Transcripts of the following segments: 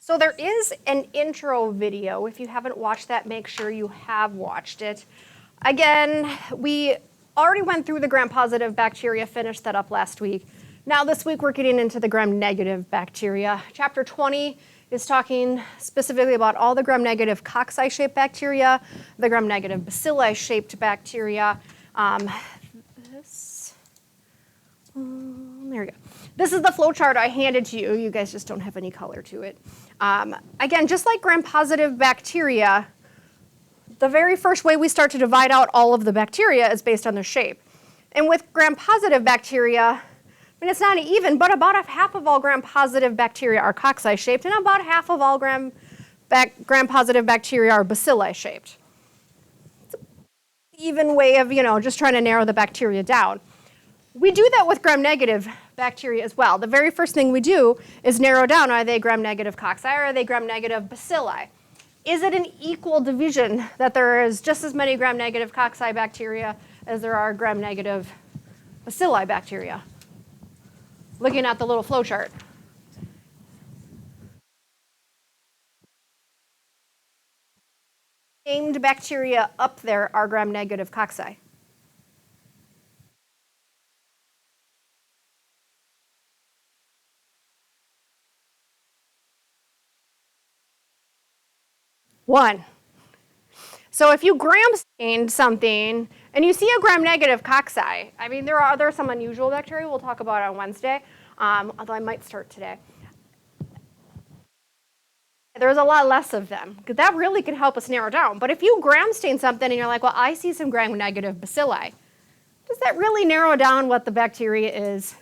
So there is an intro video. If you haven't watched that, make sure you have watched it. Again, we already went through the gram-positive bacteria, finished that up last week. Now this week we're getting into the gram-negative bacteria. Chapter 20 is talking specifically about all the gram-negative cocci-shaped bacteria, the gram-negative bacilli-shaped bacteria. There we go. This is the flow chart I handed to you. You guys just don't have any color to it. Again, just like gram-positive bacteria, the very first way we start to divide out all of the bacteria is based on their shape. And with gram-positive bacteria, I mean, it's not even, but about half of all gram-positive bacteria are cocci-shaped, and about half of all gram-positive bacteria are bacilli-shaped. It's an even way of, just trying to narrow the bacteria down. We do that with gram-negative bacteria as well. The very first thing we do is narrow down, are they gram-negative cocci or are they gram-negative bacilli? Is it an equal division that there is just as many gram-negative cocci bacteria as there are gram-negative bacilli bacteria? Looking at the little flow chart. Named bacteria up there are gram-negative cocci. One. So if you gram-stained something and you see a gram-negative cocci, I mean, there are some unusual bacteria we'll talk about on Wednesday, although I might start today. There's a lot less of them, because that really can help us narrow down. But if you gram-stain something and you're like, well, I see some gram-negative bacilli, does that really narrow down what the bacteria is?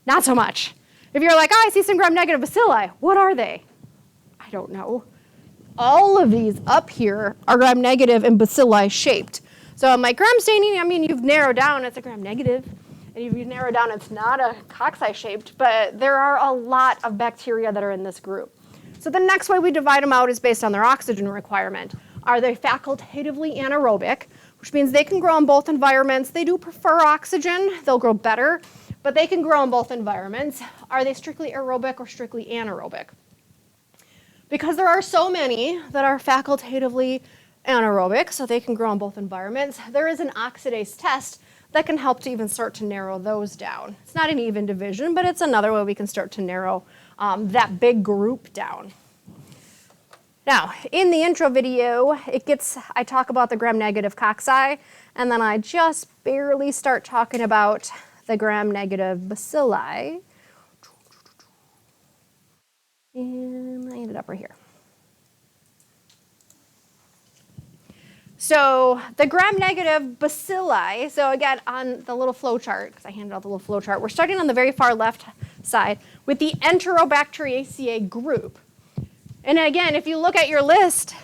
Not so much. If you're like, oh, I see some gram-negative bacilli, what are they? I don't know. All of these up here are gram-negative and bacilli-shaped. So I'm like, gram-staining, I mean, you've narrowed down, it's a gram-negative. And if you've narrowed down, it's not a cocci-shaped, but there are a lot of bacteria that are in this group. So the next way we divide them out is based on their oxygen requirement. Are they facultatively anaerobic, which means they can grow in both environments. They do prefer oxygen, they'll grow better, but they can grow in both environments. Are they strictly aerobic or strictly anaerobic? Because there are so many that are facultatively anaerobic, so they can grow in both environments, there is an oxidase test that can help to even start to narrow those down. It's not an even division, but it's another way we can start to narrow that big group down. Now, in the intro video, I talk about the gram-negative cocci, and then I just barely start talking about the gram-negative bacilli. And I ended up right here. So the gram-negative bacilli, so again, on the little flow chart, because I handed out the little flow chart, we're starting on the very far left side with the Enterobacteriaceae group. And again, if you look at your list,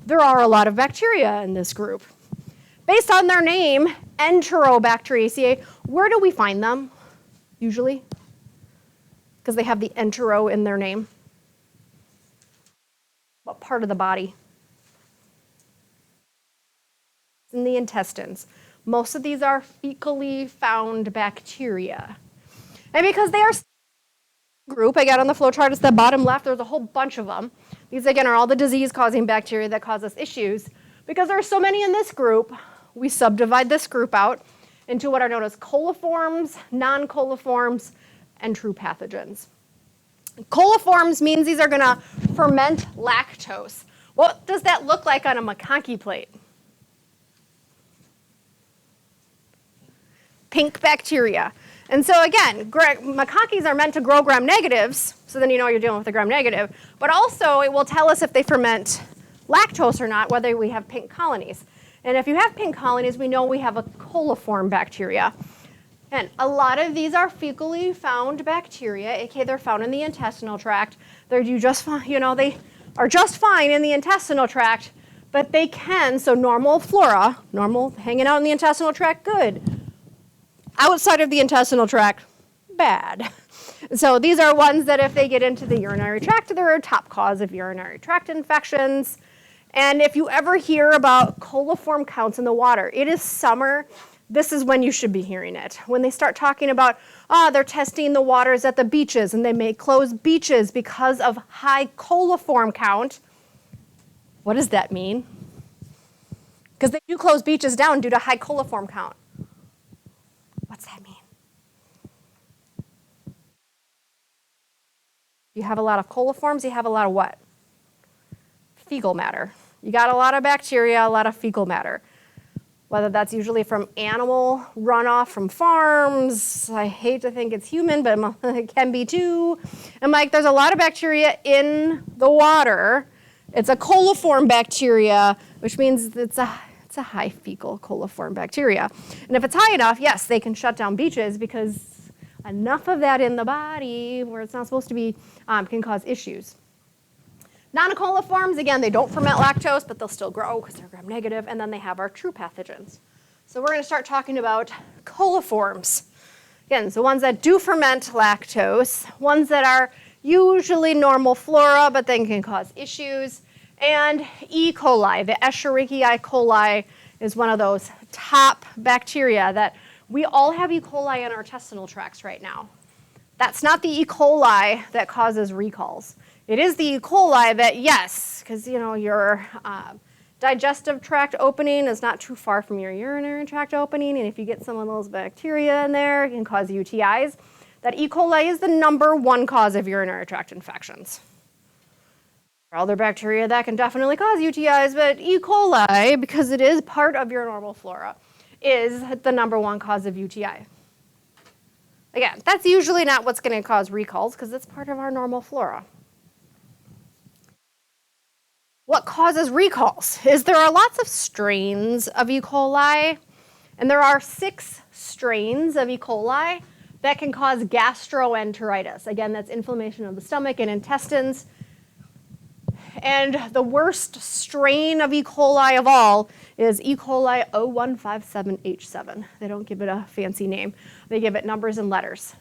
there are a lot of bacteria in this group. Based on their name, Enterobacteriaceae, where do we find them, usually? Because they have the entero in their name. What part of the body? In the intestines. Most of these are fecally found bacteria. And because they are group, again on the flow chart, it's the bottom left, there's a whole bunch of them. These again are all the disease-causing bacteria that cause us issues. Because there are so many in this group, we subdivide this group out into what are known as coliforms, non-coliforms, and true pathogens. Coliforms means these are going to ferment lactose. What does that look like on a McConkey plate? Pink bacteria. And so again, McConkeys are meant to grow gram-negatives, so then you know you're dealing with a gram-negative, but also it will tell us if they ferment lactose or not, whether we have pink colonies. And if you have pink colonies, we know we have a coliform bacteria. And a lot of these are fecally found bacteria, aka they're found in the intestinal tract. They are just fine in the intestinal tract, but they can, so normal flora, normal hanging out in the intestinal tract, good. Outside of the intestinal tract, bad. So these are ones that if they get into the urinary tract, they're a top cause of urinary tract infections. And if you ever hear about coliform counts in the water, it is summer. this is when you should be hearing it. When they start talking about, they're testing the waters at the beaches and they may close beaches because of high coliform count. What does that mean? Because they do close beaches down due to high coliform count. What's that mean? You have a lot of coliforms, you have a lot of what? Fecal matter. You got a lot of bacteria, a lot of fecal matter. Whether that's usually from animal runoff from farms. I hate to think it's human, but it can be too. And Mike, there's a lot of bacteria in the water. It's a coliform bacteria, which means it's a high fecal coliform bacteria. And if it's high enough, yes, they can shut down beaches because enough of that in the body where it's not supposed to be can cause issues. Non-coliforms, again, they don't ferment lactose, but they'll still grow because they're gram-negative, and then they have our true pathogens. So we're going to start talking about coliforms. Again, so ones that do ferment lactose, ones that are usually normal flora, but then can cause issues, and E. coli. The Escherichia coli is one of those top bacteria that we all have E. coli in our intestinal tracts right now. That's not the E. coli that causes recalls. It is the E. coli that, yes, because your digestive tract opening is not too far from your urinary tract opening, and if you get some of those bacteria in there, it can cause UTIs. That E. coli is the #1 cause of urinary tract infections. There are other bacteria that can definitely cause UTIs, but E. coli, because it is part of your normal flora, is the #1 cause of UTI. Again, that's usually not what's going to cause recalls because it's part of our normal flora. What causes recalls is there are lots of strains of E. coli, and there are 6 strains of E. coli that can cause gastroenteritis. Again, that's inflammation of the stomach and intestines. And the worst strain of E. coli of all is E. coli 0157H7. They don't give it a fancy name. They give it numbers and letters.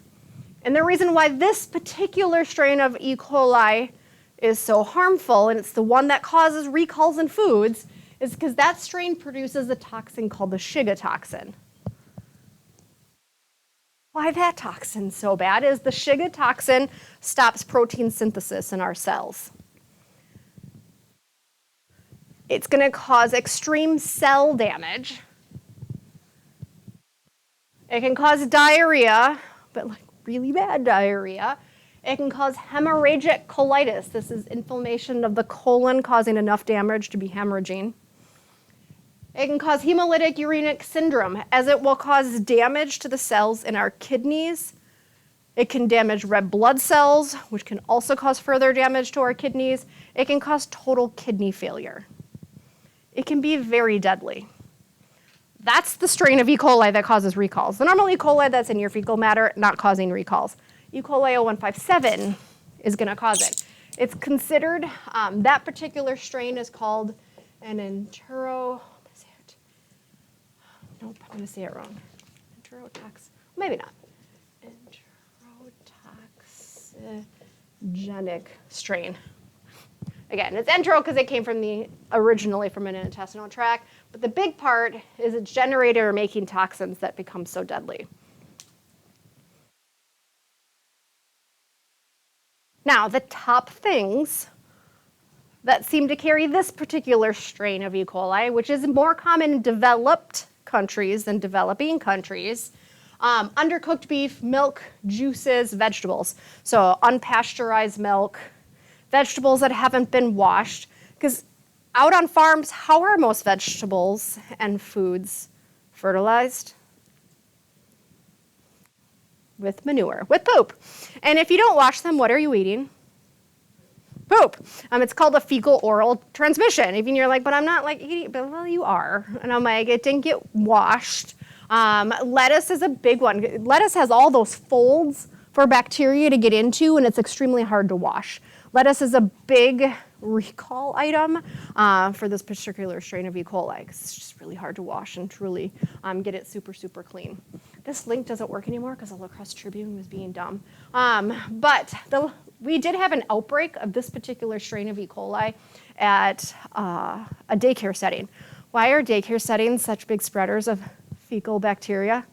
And the reason why this particular strain of E. coli is so harmful, and it's the one that causes recalls in foods, is because that strain produces a toxin called the Shiga toxin. Why that toxin's so bad is the Shiga toxin stops protein synthesis in our cells. It's going to cause extreme cell damage. It can cause diarrhea, but like really bad diarrhea. It can cause hemorrhagic colitis. This is inflammation of the colon causing enough damage to be hemorrhaging. It can cause hemolytic uremic syndrome, as it will cause damage to the cells in our kidneys. It can damage red blood cells, which can also cause further damage to our kidneys. It can cause total kidney failure. It can be very deadly. That's the strain of E. coli that causes recalls. The normal E. coli that's in your fecal matter, not causing recalls. E. coli 0157 is going to cause it. It's considered, that particular strain is called an nope, I'm going to say it wrong. Maybe not. Enterotoxigenic strain. Again, it's entero because it came from originally from an intestinal tract, but the big part is it's generating or making toxins that become so deadly. Now, the top things that seem to carry this particular strain of E. coli, which is more common in developed countries than developing countries, undercooked beef, milk, juices, vegetables. So unpasteurized milk, vegetables that haven't been washed. Because out on farms, how are most vegetables and foods fertilized? With manure, with poop. And if you don't wash them, what are you eating? Poop. It's called a fecal oral transmission. Even you're like, but I'm not like eating, but well, you are. And I'm like, it didn't get washed. Lettuce is a big one. Lettuce has all those folds for bacteria to get into, and it's extremely hard to wash. Lettuce is a big recall item for this particular strain of E. coli because it's just really hard to wash and truly get it super, super clean. This link doesn't work anymore because the La Crosse Tribune was being dumb. But we did have an outbreak of this particular strain of E. coli at a daycare setting. Why are daycare settings such big spreaders of fecal bacteria.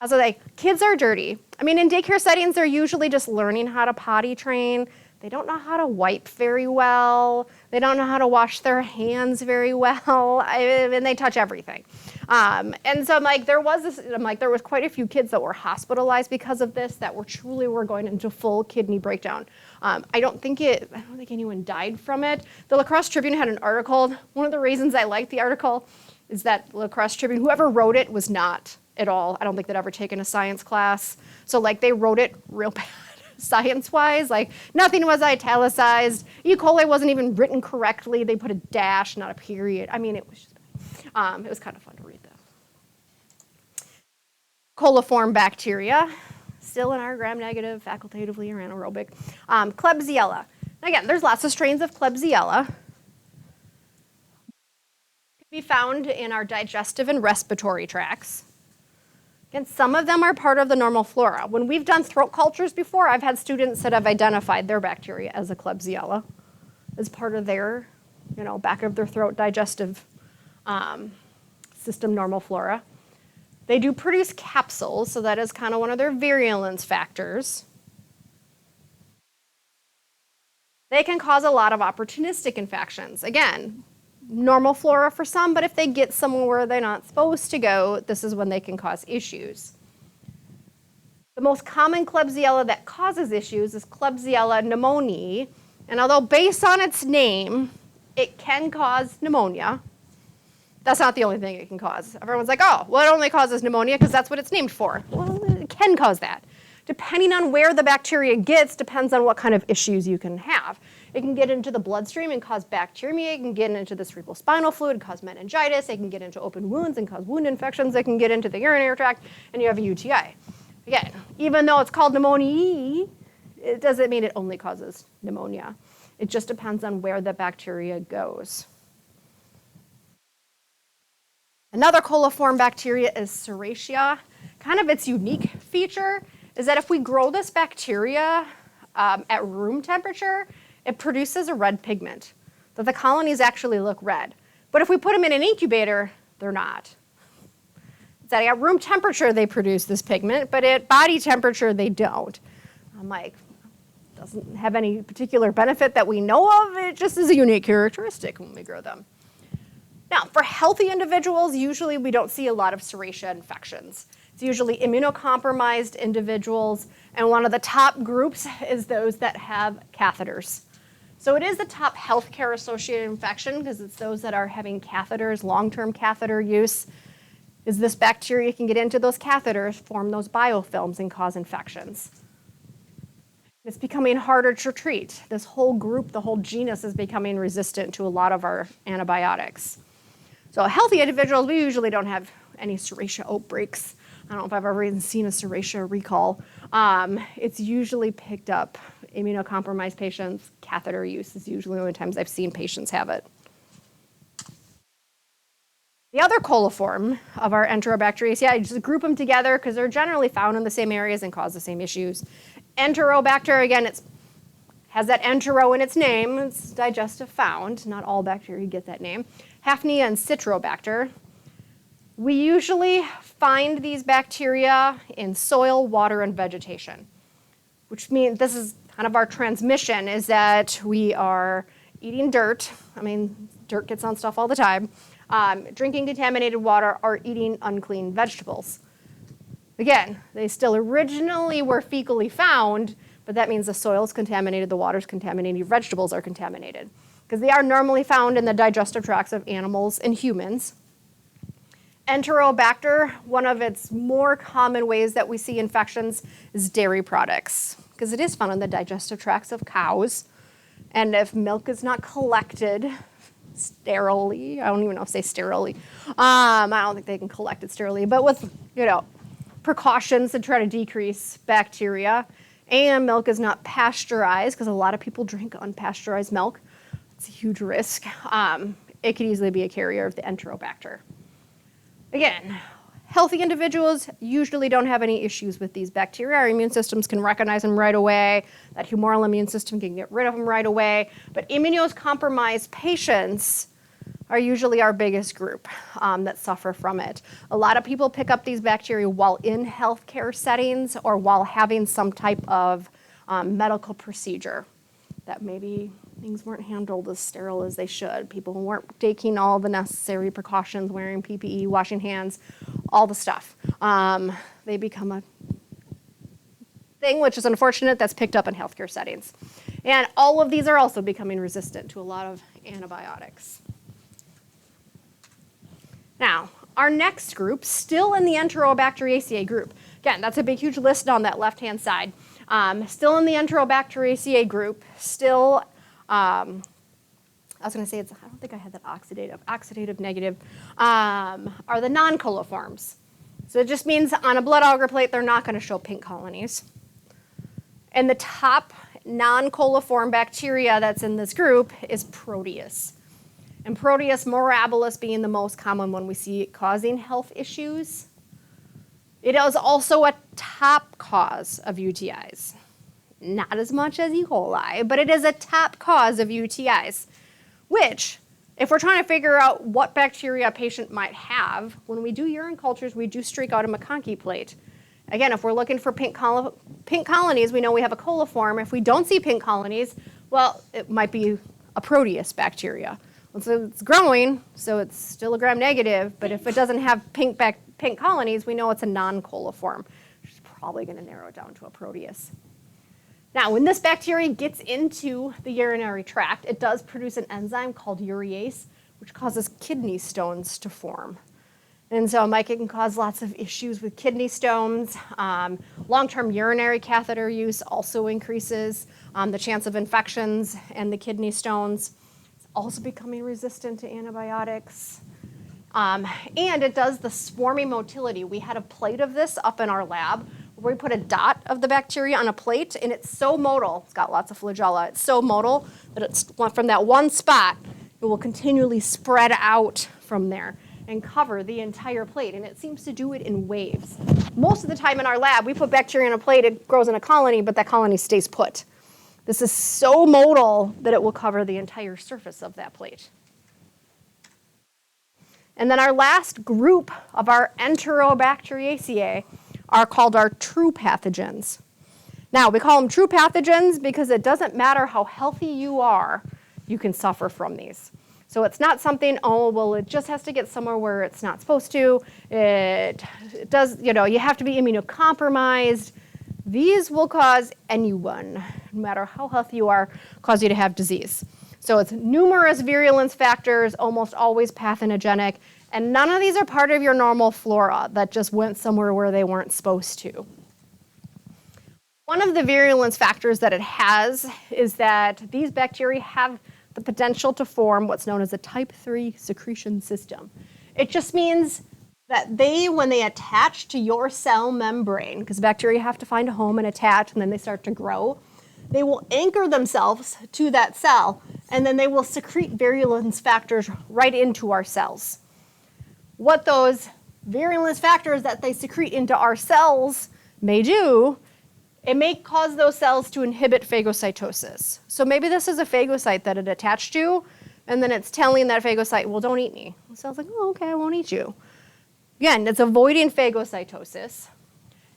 So kids are dirty. I mean, in daycare settings, they're usually just learning how to potty train. They don't know how to wipe very well. They don't know how to wash their hands very well. And they touch everything. And so there was quite a few kids that were hospitalized because of this, that were going into full kidney breakdown. I don't think anyone died from it. The La Crosse Tribune had an article. One of the reasons I liked the article is that La Crosse Tribune, whoever wrote it, was not at all. I don't think they'd ever taken a science class. So they wrote it real bad science-wise. Nothing was italicized. E. coli wasn't even written correctly. They put a dash, not a period. I mean, it was just it was kind of fun to read though. Coliform bacteria, still in our gram-negative, facultatively or anaerobic. Klebsiella. Again, there's lots of strains of Klebsiella. Can be found in our digestive and respiratory tracts. And some of them are part of the normal flora. When we've done throat cultures before, I've had students that have identified their bacteria as a Klebsiella as part of their, back of their throat digestive system normal flora. They do produce capsules, so that is kind of one of their virulence factors. They can cause a lot of opportunistic infections. Again, normal flora for some, but if they get somewhere where they're not supposed to go, this is when they can cause issues. The most common Klebsiella that causes issues is Klebsiella pneumoniae, and although based on its name, it can cause pneumonia, that's not the only thing it can cause. Everyone's like, oh, well, it only causes pneumonia because that's what it's named for. Well, it can cause that. Depending on where the bacteria gets, depends on what kind of issues you can have. It can get into the bloodstream and cause bacteremia. It can get into the cerebrospinal fluid and cause meningitis. It can get into open wounds and cause wound infections. It can get into the urinary tract, and you have a UTI. Again, even though it's called pneumonia, it doesn't mean it only causes pneumonia. It just depends on where the bacteria goes. Another coliform bacteria is Serratia. Kind of its unique feature is that if we grow this bacteria at room temperature, it produces a red pigment, that the colonies actually look red. But if we put them in an incubator, they're not. It's at room temperature they produce this pigment, but at body temperature they don't. I'm like, doesn't have any particular benefit that we know of, it just is a unique characteristic when we grow them. Now, for healthy individuals, usually we don't see a lot of Serratia infections. It's usually immunocompromised individuals, and one of the top groups is those that have catheters. So it is the top healthcare associated infection because it's those that are having catheters, long-term catheter use. Is this bacteria can get into those catheters, form those biofilms, and cause infections. It's becoming harder to treat. This whole group, the whole genus, is becoming resistant to a lot of our antibiotics. So healthy individuals, we usually don't have any Serratia outbreaks. I don't know if I've ever even seen a Serratia recall. It's usually picked up. Immunocompromised patients, catheter use is usually the only times I've seen patients have it. The other coliform of our Enterobacteriaceae, I just group them together because they're generally found in the same areas and cause the same issues. Enterobacter, again, it has that entero in its name. It's digestive found. Not all bacteria get that name. Hafnia and Citrobacter. We usually find these bacteria in soil, water, and vegetation, which means this is kind of our transmission, is that we are eating dirt. I mean, dirt gets on stuff all the time. Drinking contaminated water, or eating unclean vegetables. Again, they still originally were fecally found, but that means the soil's contaminated, the water's contaminated, your vegetables are contaminated, because they are normally found in the digestive tracts of animals and humans. Enterobacter, one of its more common ways that we see infections is dairy products, because it is found in the digestive tracts of cows. And if milk is not collected sterilely, I don't even know if say sterilely, I don't think they can collect it sterilely, but with, precautions to try to decrease bacteria, and milk is not pasteurized, because a lot of people drink unpasteurized milk. It's a huge risk. It could easily be a carrier of the Enterobacter. Again, healthy individuals usually don't have any issues with these bacteria. Our immune systems can recognize them right away. That humoral immune system can get rid of them right away. But immunocompromised patients, are usually our biggest group that suffer from it. A lot of people pick up these bacteria while in healthcare settings or while having some type of medical procedure that maybe things weren't handled as sterile as they should. People weren't taking all the necessary precautions, wearing PPE, washing hands, all the stuff. They become a thing, which is unfortunate, that's picked up in healthcare settings. And all of these are also becoming resistant to a lot of antibiotics. Now, our next group, still in the Enterobacteriaceae group. Again, that's a big, huge list on that left-hand side. Still in the Enterobacteriaceae group, still, I was going to say, I don't think I had that oxidative negative, are the non-coliforms. So it just means on a blood agar plate, they're not going to show pink colonies. And the top non-coliform bacteria that's in this group is Proteus. And Proteus mirabilis being the most common one we see it causing health issues. It is also a top cause of UTIs. Not as much as E. coli, but it is a top cause of UTIs, which, if we're trying to figure out what bacteria a patient might have, when we do urine cultures, we do streak out a McConkey plate. Again, if we're looking for pink colonies, we know we have a coliform. If we don't see pink colonies, well, it might be a Proteus bacteria. So it's growing, so it's still a gram-negative, but if it doesn't have pink colonies, we know it's a non-coliform, which is probably going to narrow it down to a Proteus. Now, when this bacteria gets into the urinary tract, it does produce an enzyme called urease, which causes kidney stones to form. And so it can cause lots of issues with kidney stones. Long-term urinary catheter use also increases the chance of infections and the kidney stones. It's also becoming resistant to antibiotics. And it does the swarming motility. We had a plate of this up in our lab where we put a dot of the bacteria on a plate, and it's so motile. It's got lots of flagella. It's so motile that it's from that one spot, it will continually spread out from there and cover the entire plate, and it seems to do it in waves. Most of the time in our lab, we put bacteria in a plate, it grows in a colony, but that colony stays put. This is so motile that it will cover the entire surface of that plate. And then our last group of our Enterobacteriaceae are called our true pathogens. Now, we call them true pathogens because it doesn't matter how healthy you are, you can suffer from these. So it's not something, oh, well, it just has to get somewhere where it's not supposed to. It does, you have to be immunocompromised. These will cause anyone, no matter how healthy you are, cause you to have disease. So it's numerous virulence factors, almost always pathogenic, and none of these are part of your normal flora that just went somewhere where they weren't supposed to. One of the virulence factors that it has is that these bacteria have the potential to form what's known as a type 3 secretion system. It just means that when they attach to your cell membrane, because bacteria have to find a home and attach, and then they start to grow, they will anchor themselves to that cell, and then they will secrete virulence factors right into our cells. What those virulence factors that they secrete into our cells may do, it may cause those cells to inhibit phagocytosis. So maybe this is a phagocyte that it attached to, and then it's telling that phagocyte, well, don't eat me. The cell's like, oh, okay, I won't eat you. Again, it's avoiding phagocytosis.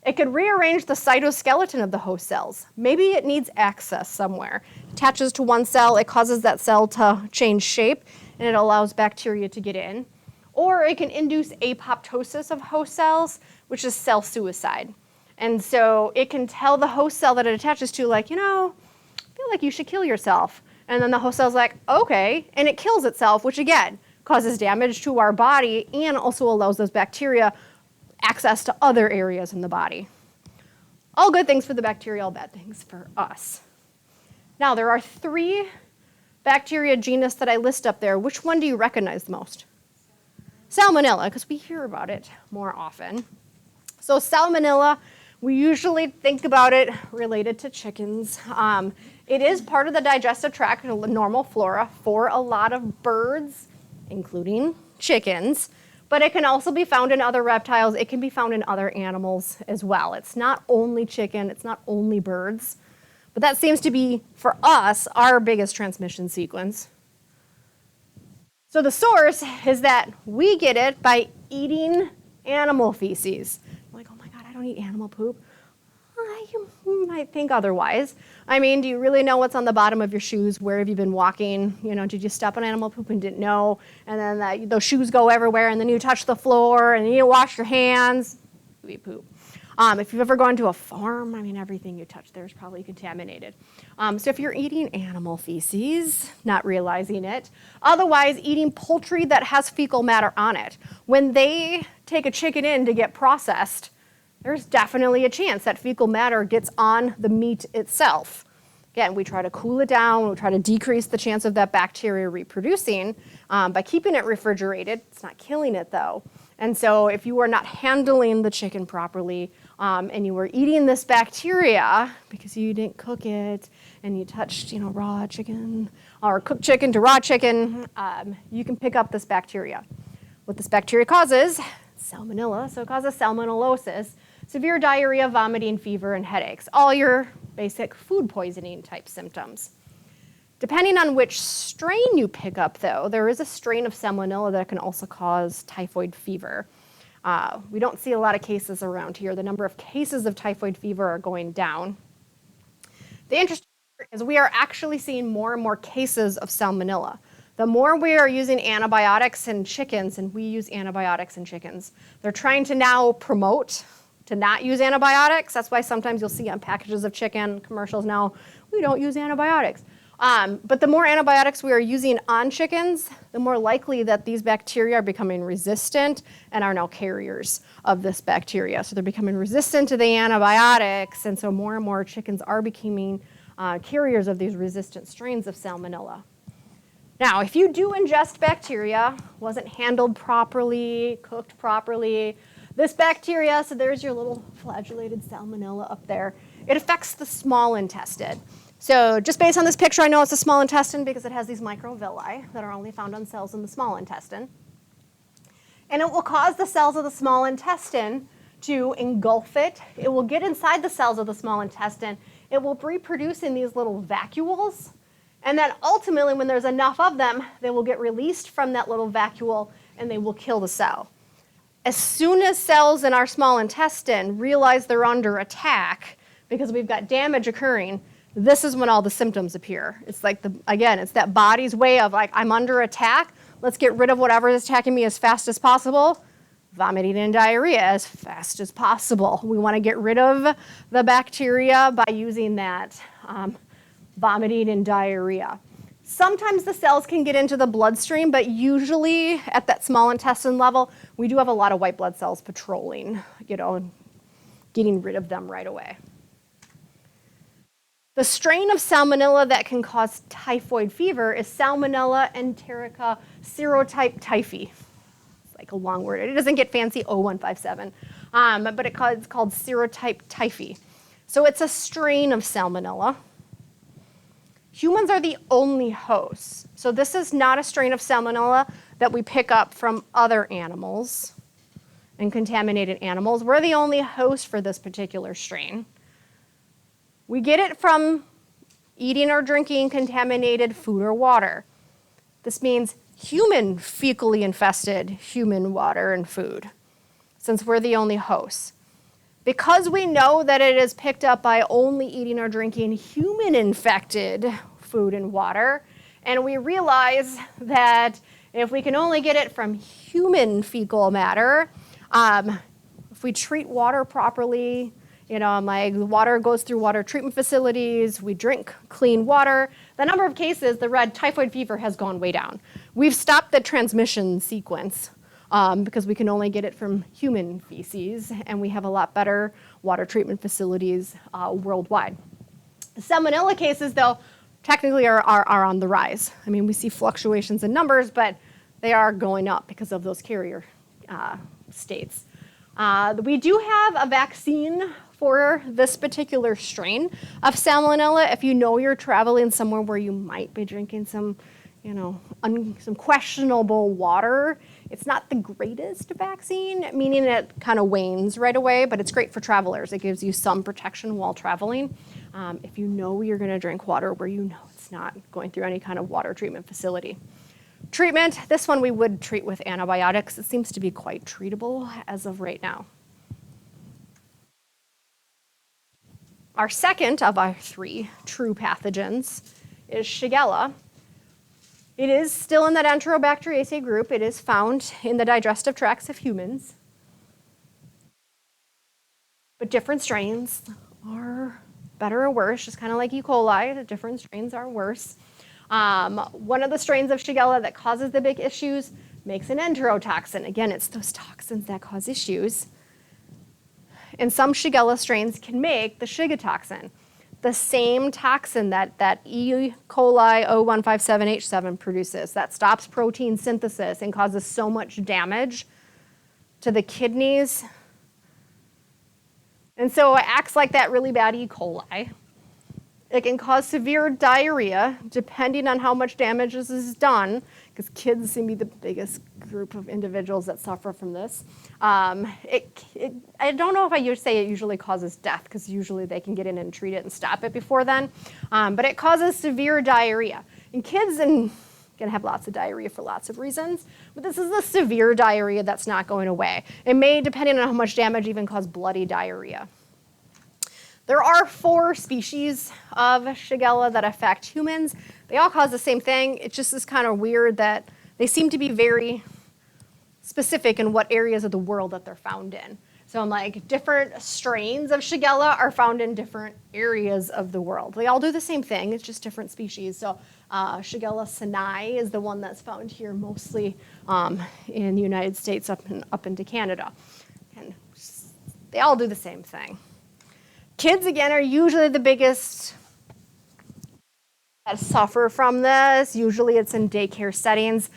It could rearrange the cytoskeleton of the host cells. Maybe it needs access somewhere. It attaches to one cell, it causes that cell to change shape, and it allows bacteria to get in. Or it can induce apoptosis of host cells, which is cell suicide. And so it can tell the host cell that it attaches to, like, I feel like you should kill yourself. And then the host cell's like, okay, and it kills itself, which again causes damage to our body and also allows those bacteria access to other areas in the body. All good things for the bacteria, all bad things for us. Now, there are 3 bacteria genus that I list up there. Which one do you recognize the most? Salmonella, because we hear about it more often. So Salmonella, we usually think about it related to chickens. It is part of the digestive tract, normal flora, for a lot of birds, including chickens. But it can also be found in other reptiles. It can be found in other animals as well. It's not only chicken. It's not only birds. But that seems to be, for us, our biggest transmission sequence. So the source is that we get it by eating animal feces. You're like, oh my God, I don't eat animal poop. You might think otherwise. I mean, do you really know what's on the bottom of your shoes? Where have you been walking? You know, did you step on animal poop and didn't know? And then those shoes go everywhere, and then you touch the floor, and you wash your hands. You eat poop. If you've ever gone to a farm, I mean, everything you touch there is probably contaminated. So if you're eating animal feces, not realizing it, otherwise eating poultry that has fecal matter on it, when they take a chicken in to get processed, there's definitely a chance that fecal matter gets on the meat itself. Again, we try to cool it down, we try to decrease the chance of that bacteria reproducing by keeping it refrigerated. It's not killing it though. And so if you are not handling the chicken properly and you were eating this bacteria because you didn't cook it and you touched, raw chicken or cooked chicken to raw chicken, you can pick up this bacteria. What this bacteria causes, salmonella, so it causes salmonellosis, severe diarrhea, vomiting, fever, and headaches, all your basic food poisoning type symptoms. Depending on which strain you pick up, though, there is a strain of salmonella that can also cause typhoid fever. We don't see a lot of cases around here. The number of cases of typhoid fever are going down. The interesting part is we are actually seeing more and more cases of salmonella. The more we are using antibiotics in chickens, and we use antibiotics in chickens, they're trying to now promote to not use antibiotics. That's why sometimes you'll see on packages of chicken commercials now, we don't use antibiotics. But the more antibiotics we are using on chickens, the more likely that these bacteria are becoming resistant and are now carriers of this bacteria. So they're becoming resistant to the antibiotics, and so more and more chickens are becoming carriers of these resistant strains of salmonella. Now, if you do ingest bacteria, wasn't handled properly, cooked properly, this bacteria, so there's your little flagellated salmonella up there, it affects the small intestine. So just based on this picture, I know it's a small intestine because it has these microvilli that are only found on cells in the small intestine. And it will cause the cells of the small intestine to engulf it. It will get inside the cells of the small intestine. It will reproduce in these little vacuoles. And then ultimately, when there's enough of them, they will get released from that little vacuole and they will kill the cell. As soon as cells in our small intestine realize they're under attack because we've got damage occurring, this is when all the symptoms appear. It's like, it's that body's way of like, I'm under attack. Let's get rid of whatever is attacking me as fast as possible. Vomiting and diarrhea as fast as possible. We want to get rid of the bacteria by using that vomiting and diarrhea. Sometimes the cells can get into the bloodstream, but usually at that small intestine level, we do have a lot of white blood cells patrolling, and getting rid of them right away. The strain of salmonella that can cause typhoid fever is Salmonella enterica serotype typhi. It's like a long word. It doesn't get fancy, 0157, but it's called serotype typhi. So it's a strain of salmonella. Humans are the only hosts. So this is not a strain of salmonella that we pick up from other animals and contaminated animals. We're the only host for this particular strain. We get it from eating or drinking contaminated food or water. This means human fecally infested human water and food, since we're the only hosts. Because we know that it is picked up by only eating or drinking human-infected food and water, and we realize that if we can only get it from human fecal matter, if we treat water properly, the water goes through water treatment facilities, we drink clean water, the number of cases, the red typhoid fever has gone way down. We've stopped the transmission sequence. Because we can only get it from human feces, and we have a lot better water treatment facilities worldwide. The salmonella cases, though, technically are on the rise. I mean, we see fluctuations in numbers, but they are going up because of those carrier states. We do have a vaccine for this particular strain of salmonella. If you know you're traveling somewhere where you might be drinking some questionable water, it's not the greatest vaccine, meaning it kind of wanes right away, but it's great for travelers. It gives you some protection while traveling. If you know you're going to drink water where you know it's not going through any kind of water treatment facility. Treatment, this one we would treat with antibiotics. It seems to be quite treatable as of right now. Our second of our 3 true pathogens is Shigella. It is still in that Enterobacteriaceae group. It is found in the digestive tracts of humans. But different strains are better or worse, just kind of like E. coli. The different strains are worse. One of the strains of Shigella that causes the big issues makes an enterotoxin. Again, it's those toxins that cause issues. And some Shigella strains can make the shigatoxin, the same toxin that E. coli O157H7 produces, that stops protein synthesis and causes so much damage to the kidneys. And so it acts like that really bad E. coli. It can cause severe diarrhea depending on how much damage this is done, because kids seem to be the biggest group of individuals that suffer from this. I don't know if I would say it usually causes death, because usually they can get in and treat it and stop it before then. But it causes severe diarrhea. And kids can have lots of diarrhea for lots of reasons, but this is a severe diarrhea that's not going away. It may, depending on how much damage, even cause bloody diarrhea. There are 4 species of Shigella that affect humans. They all cause the same thing. It just is kind of weird that they seem to be very specific in what areas of the world that they're found in. So like different strains of Shigella are found in different areas of the world. They all do the same thing, it's just different species. So Shigella sinai is the one that's found here mostly in the United States up into Canada. And they all do the same thing. Kids, again, are usually the biggest that suffer from this. Usually it's in daycare settings.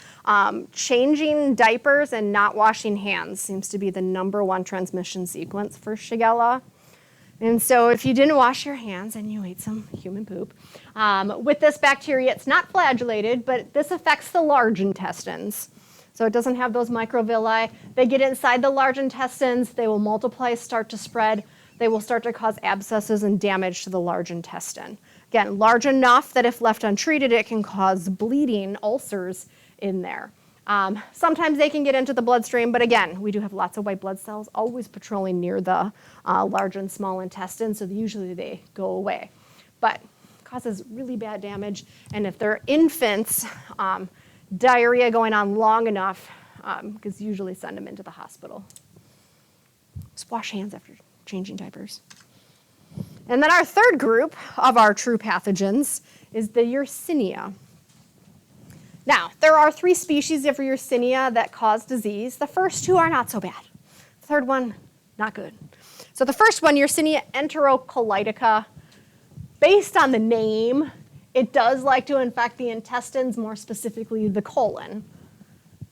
Changing diapers and not washing hands seems to be the #1 transmission sequence for Shigella. And so if you didn't wash your hands and you ate some human poop, with this bacteria, it's not flagellated, but this affects the large intestines. So it doesn't have those microvilli. They get inside the large intestines, they will multiply, start to spread. They will start to cause abscesses and damage to the large intestine. Again, large enough that if left untreated, it can cause bleeding, ulcers in there. Sometimes they can get into the bloodstream, but again, we do have lots of white blood cells always patrolling near the large and small intestine, so usually they go away. But causes really bad damage, and if they're infants, diarrhea going on long enough, because usually send them into the hospital. Just wash hands after changing diapers. And then our third group of our true pathogens is the Yersinia. Now, there are 3 species of Yersinia that cause disease. The first 2 are not so bad. The third one, not good. So the first one, Yersinia enterocolitica, based on the name, it does like to infect the intestines, more specifically the colon.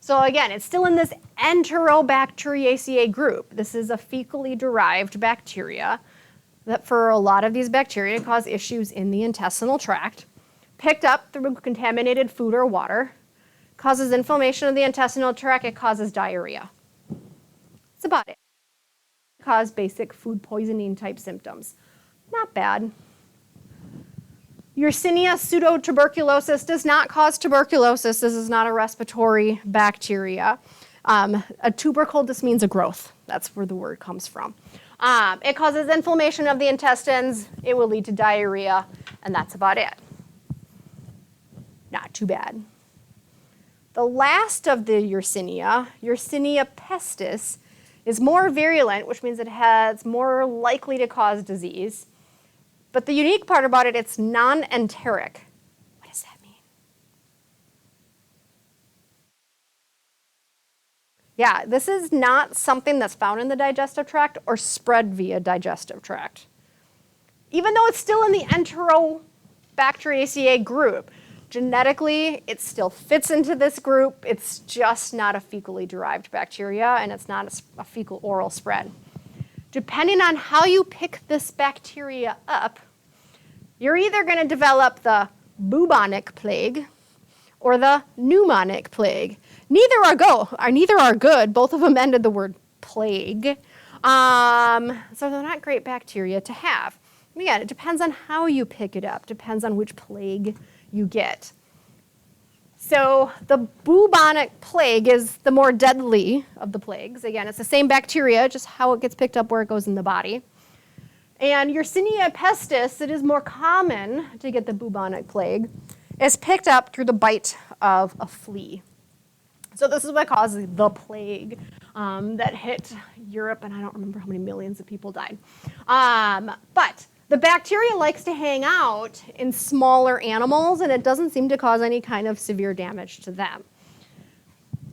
So again, it's still in this Enterobacteriaceae group. This is a fecally derived bacteria that for a lot of these bacteria cause issues in the intestinal tract, picked up through contaminated food or water, causes inflammation of the intestinal tract, it causes diarrhea. That's about it. It causes basic food poisoning type symptoms. Not bad. Yersinia pseudotuberculosis does not cause tuberculosis. This is not a respiratory bacteria. A tubercle just means a growth. That's where the word comes from. It causes inflammation of the intestines. It will lead to diarrhea, and that's about it. Not too bad. The last of the Yersinia, Yersinia pestis, is more virulent, which means it's more likely to cause disease. But the unique part about it, it's non-enteric. What does that mean? Yeah, this is not something that's found in the digestive tract or spread via digestive tract. Even though it's still in the Enterobacteriaceae group, genetically, it still fits into this group. It's just not a fecally derived bacteria, and it's not a fecal oral spread. Depending on how you pick this bacteria up, you're either going to develop the bubonic plague or the pneumonic plague. Neither are good. Both of them ended the word plague. So they're not great bacteria to have. And again, it depends on how you pick it up, depends on which plague you get. So the bubonic plague is the more deadly of the plagues. Again, it's the same bacteria, just how it gets picked up where it goes in the body. And Yersinia pestis, it is more common to get the bubonic plague, is picked up through the bite of a flea. So this is what causes the plague that hit Europe, and I don't remember how many millions of people died. But the bacteria likes to hang out in smaller animals, and it doesn't seem to cause any kind of severe damage to them.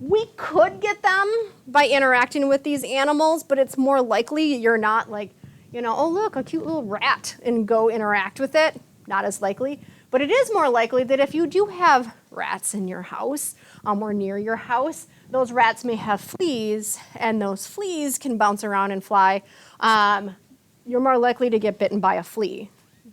We could get them by interacting with these animals, but it's more likely you're not like, oh, look, a cute little rat, and go interact with it. Not as likely. But it is more likely that if you do have rats in your house or near your house, those rats may have fleas, and those fleas can bounce around and fly. You're more likely to get bitten by a flea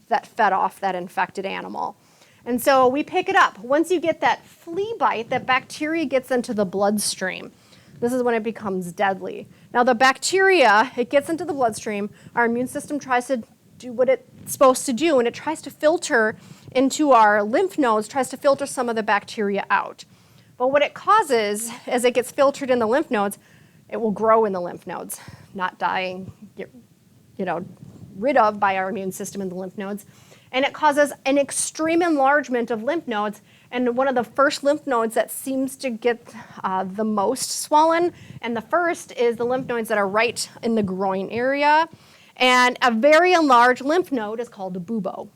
that fed off that infected animal. And so we pick it up. Once you get that flea bite, that bacteria gets into the bloodstream. This is when it becomes deadly. Now the bacteria, it gets into the bloodstream. Our immune system tries to do what it's supposed to do, and it tries to filter into our lymph nodes, tries to filter some of the bacteria out. But what it causes, as it gets filtered in the lymph nodes, it will grow in the lymph nodes, not dying, get rid of by our immune system in the lymph nodes. And it causes an extreme enlargement of lymph nodes. And one of the first lymph nodes that seems to get the most swollen, and the first is the lymph nodes that are right in the groin area. And a very enlarged lymph node is called a bubo.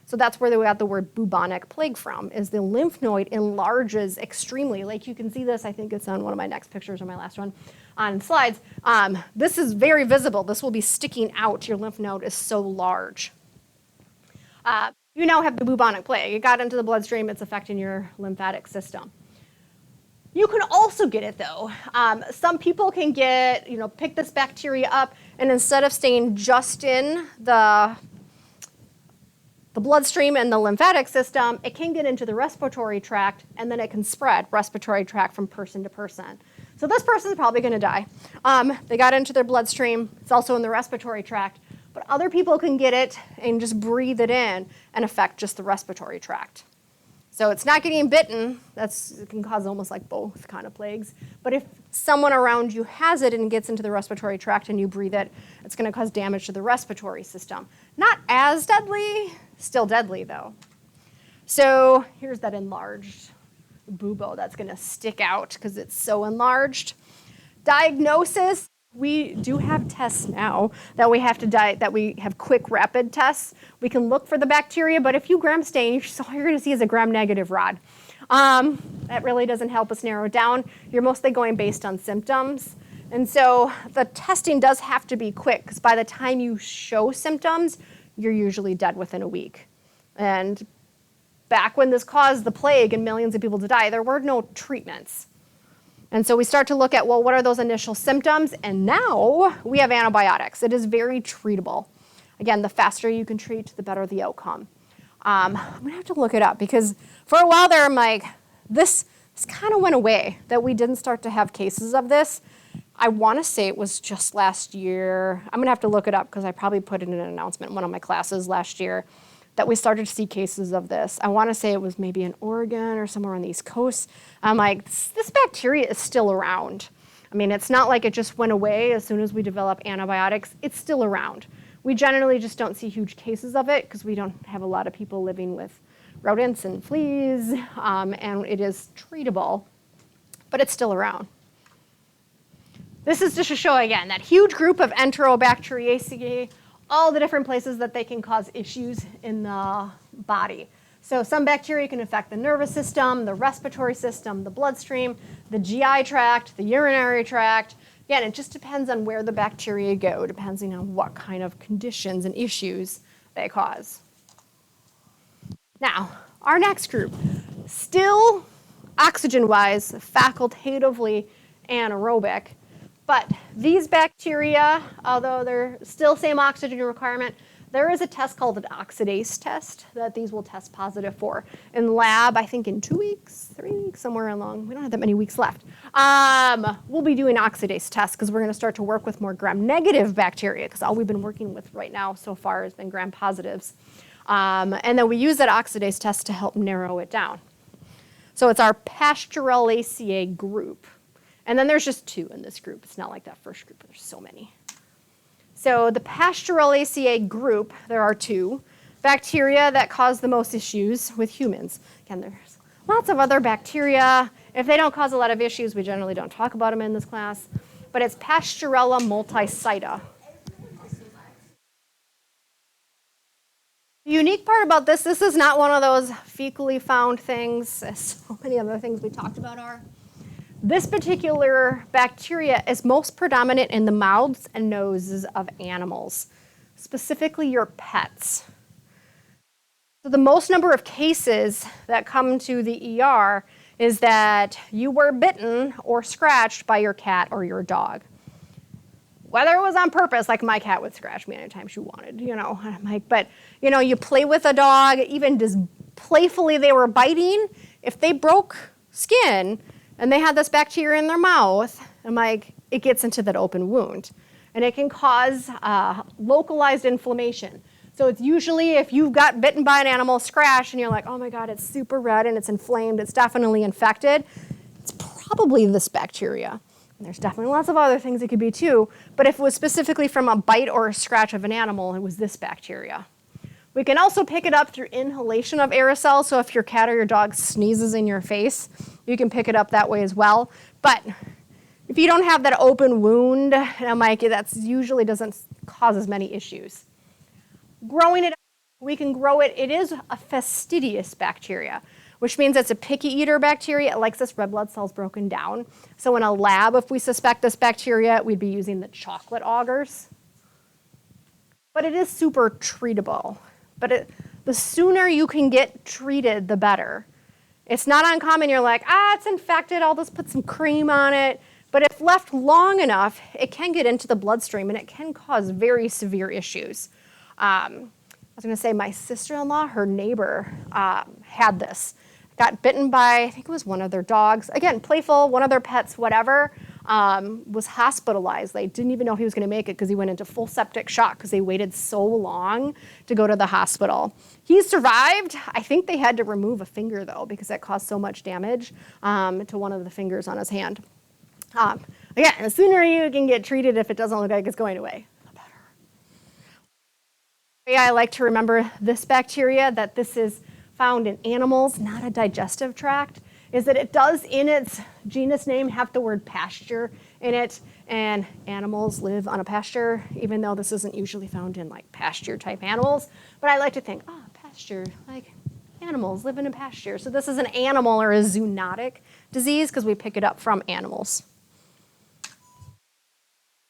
So that's where we got the word bubonic plague from, is the lymph node enlarges extremely. Like you can see this, I think it's on one of my next pictures or my last one on slides. This is very visible. This will be sticking out. Your lymph node is so large. You now have the bubonic plague. It got into the bloodstream. It's affecting your lymphatic system. You can also get it though. Some people can pick this bacteria up, and instead of staying just in the bloodstream and the lymphatic system, it can get into the respiratory tract, and then it can spread respiratory tract from person to person. So this person's probably going to die. They got into their bloodstream. It's also in the respiratory tract. But other people can get it and just breathe it in and affect just the respiratory tract. So it's not getting bitten. It can cause almost like both kind of plagues. But if someone around you has it and gets into the respiratory tract and you breathe it, it's going to cause damage to the respiratory system. Not as deadly, still deadly though. So here's that enlarged bubo that's going to stick out because it's so enlarged. Diagnosis. We do have tests now that we have quick rapid tests. We can look for the bacteria, but if you gram stain, all you're going to see is a gram-negative rod. That really doesn't help us narrow it down. You're mostly going based on symptoms. And so the testing does have to be quick, because by the time you show symptoms, you're usually dead within a week. And back when this caused the plague and millions of people to die, there were no treatments. And so we start to look at, well, what are those initial symptoms? And now we have antibiotics. It is very treatable. Again, the faster you can treat, the better the outcome. I'm going to have to look it up, because for a while there, I'm like, this kind of went away, that we didn't start to have cases of this. I want to say it was just last year. I'm going to have to look it up, because I probably put it in an announcement in one of my classes last year, that we started to see cases of this. I want to say it was maybe in Oregon or somewhere on the East Coast. I'm like, this bacteria is still around. I mean, it's not like it just went away as soon as we develop antibiotics. It's still around. We generally just don't see huge cases of it because we don't have a lot of people living with rodents and fleas, and it is treatable, but it's still around. This is just to show, again, that huge group of Enterobacteriaceae, all the different places that they can cause issues in the body. So some bacteria can affect the nervous system, the respiratory system, the bloodstream, the GI tract, the urinary tract. Again, it just depends on where the bacteria go, depending on what kind of conditions and issues they cause. Now, our next group, still oxygen-wise, facultatively anaerobic, but these bacteria, although they're still same oxygen requirement, there is a test called an oxidase test that these will test positive for. In the lab, I think in 2 weeks, 3 weeks, somewhere along, we don't have that many weeks left, we'll be doing oxidase tests because we're going to start to work with more gram-negative bacteria, because all we've been working with right now so far has been gram-positives. And then we use that oxidase test to help narrow it down. So it's our Pasteurellacea group. And then there's just 2 in this group. It's not like that first group, there's so many. So the Pasteurellacea group, there are 2 bacteria that cause the most issues with humans. Again, there's lots of other bacteria. If they don't cause a lot of issues, we generally don't talk about them in this class. But it's Pasteurella multisida. The unique part about this is not one of those fecally found things, as so many other things we talked about are. This particular bacteria is most predominant in the mouths and noses of animals, specifically your pets. So the most number of cases that come to the ER is that you were bitten or scratched by your cat or your dog. Whether it was on purpose, like my cat would scratch me anytime she wanted, I'm like, but, you play with a dog, even just playfully they were biting. If they broke skin and they had this bacteria in their mouth, I'm like, it gets into that open wound. And it can cause localized inflammation. So it's usually if you've got bitten by an animal, scratched, and you're like, oh my God, it's super red and it's inflamed, it's definitely infected, it's probably this bacteria. And there's definitely lots of other things it could be too, but if it was specifically from a bite or a scratch of an animal, it was this bacteria. We can also pick it up through inhalation of aerosols, so if your cat or your dog sneezes in your face, you can pick it up that way as well. But if you don't have that open wound, that usually doesn't cause as many issues. Growing it, we can grow it. It is a fastidious bacteria, which means it's a picky eater bacteria. It likes its red blood cells broken down. So in a lab, if we suspect this bacteria, we'd be using the chocolate augers. But it is super treatable. But the sooner you can get treated, the better. It's not uncommon. You're like, it's infected. I'll just put some cream on it. But if left long enough, it can get into the bloodstream, and it can cause very severe issues. I was going to say my sister-in-law, her neighbor, had this. Got bitten by, I think it was one of their dogs. Again, playful, one of their pets, whatever, was hospitalized. They didn't even know he was going to make it because he went into full septic shock because they waited so long to go to the hospital. He survived. I think they had to remove a finger, though, because that caused so much damage to one of the fingers on his hand. Again, the sooner you can get treated if it doesn't look like it's going away, the better. I like to remember this bacteria, that this is found in animals, not a digestive tract, is that it does in its genus name have the word pasture in it, and animals live on a pasture, even though this isn't usually found in like pasture type animals. But I like to think, pasture, like animals live in a pasture. So this is an animal or a zoonotic disease because we pick it up from animals.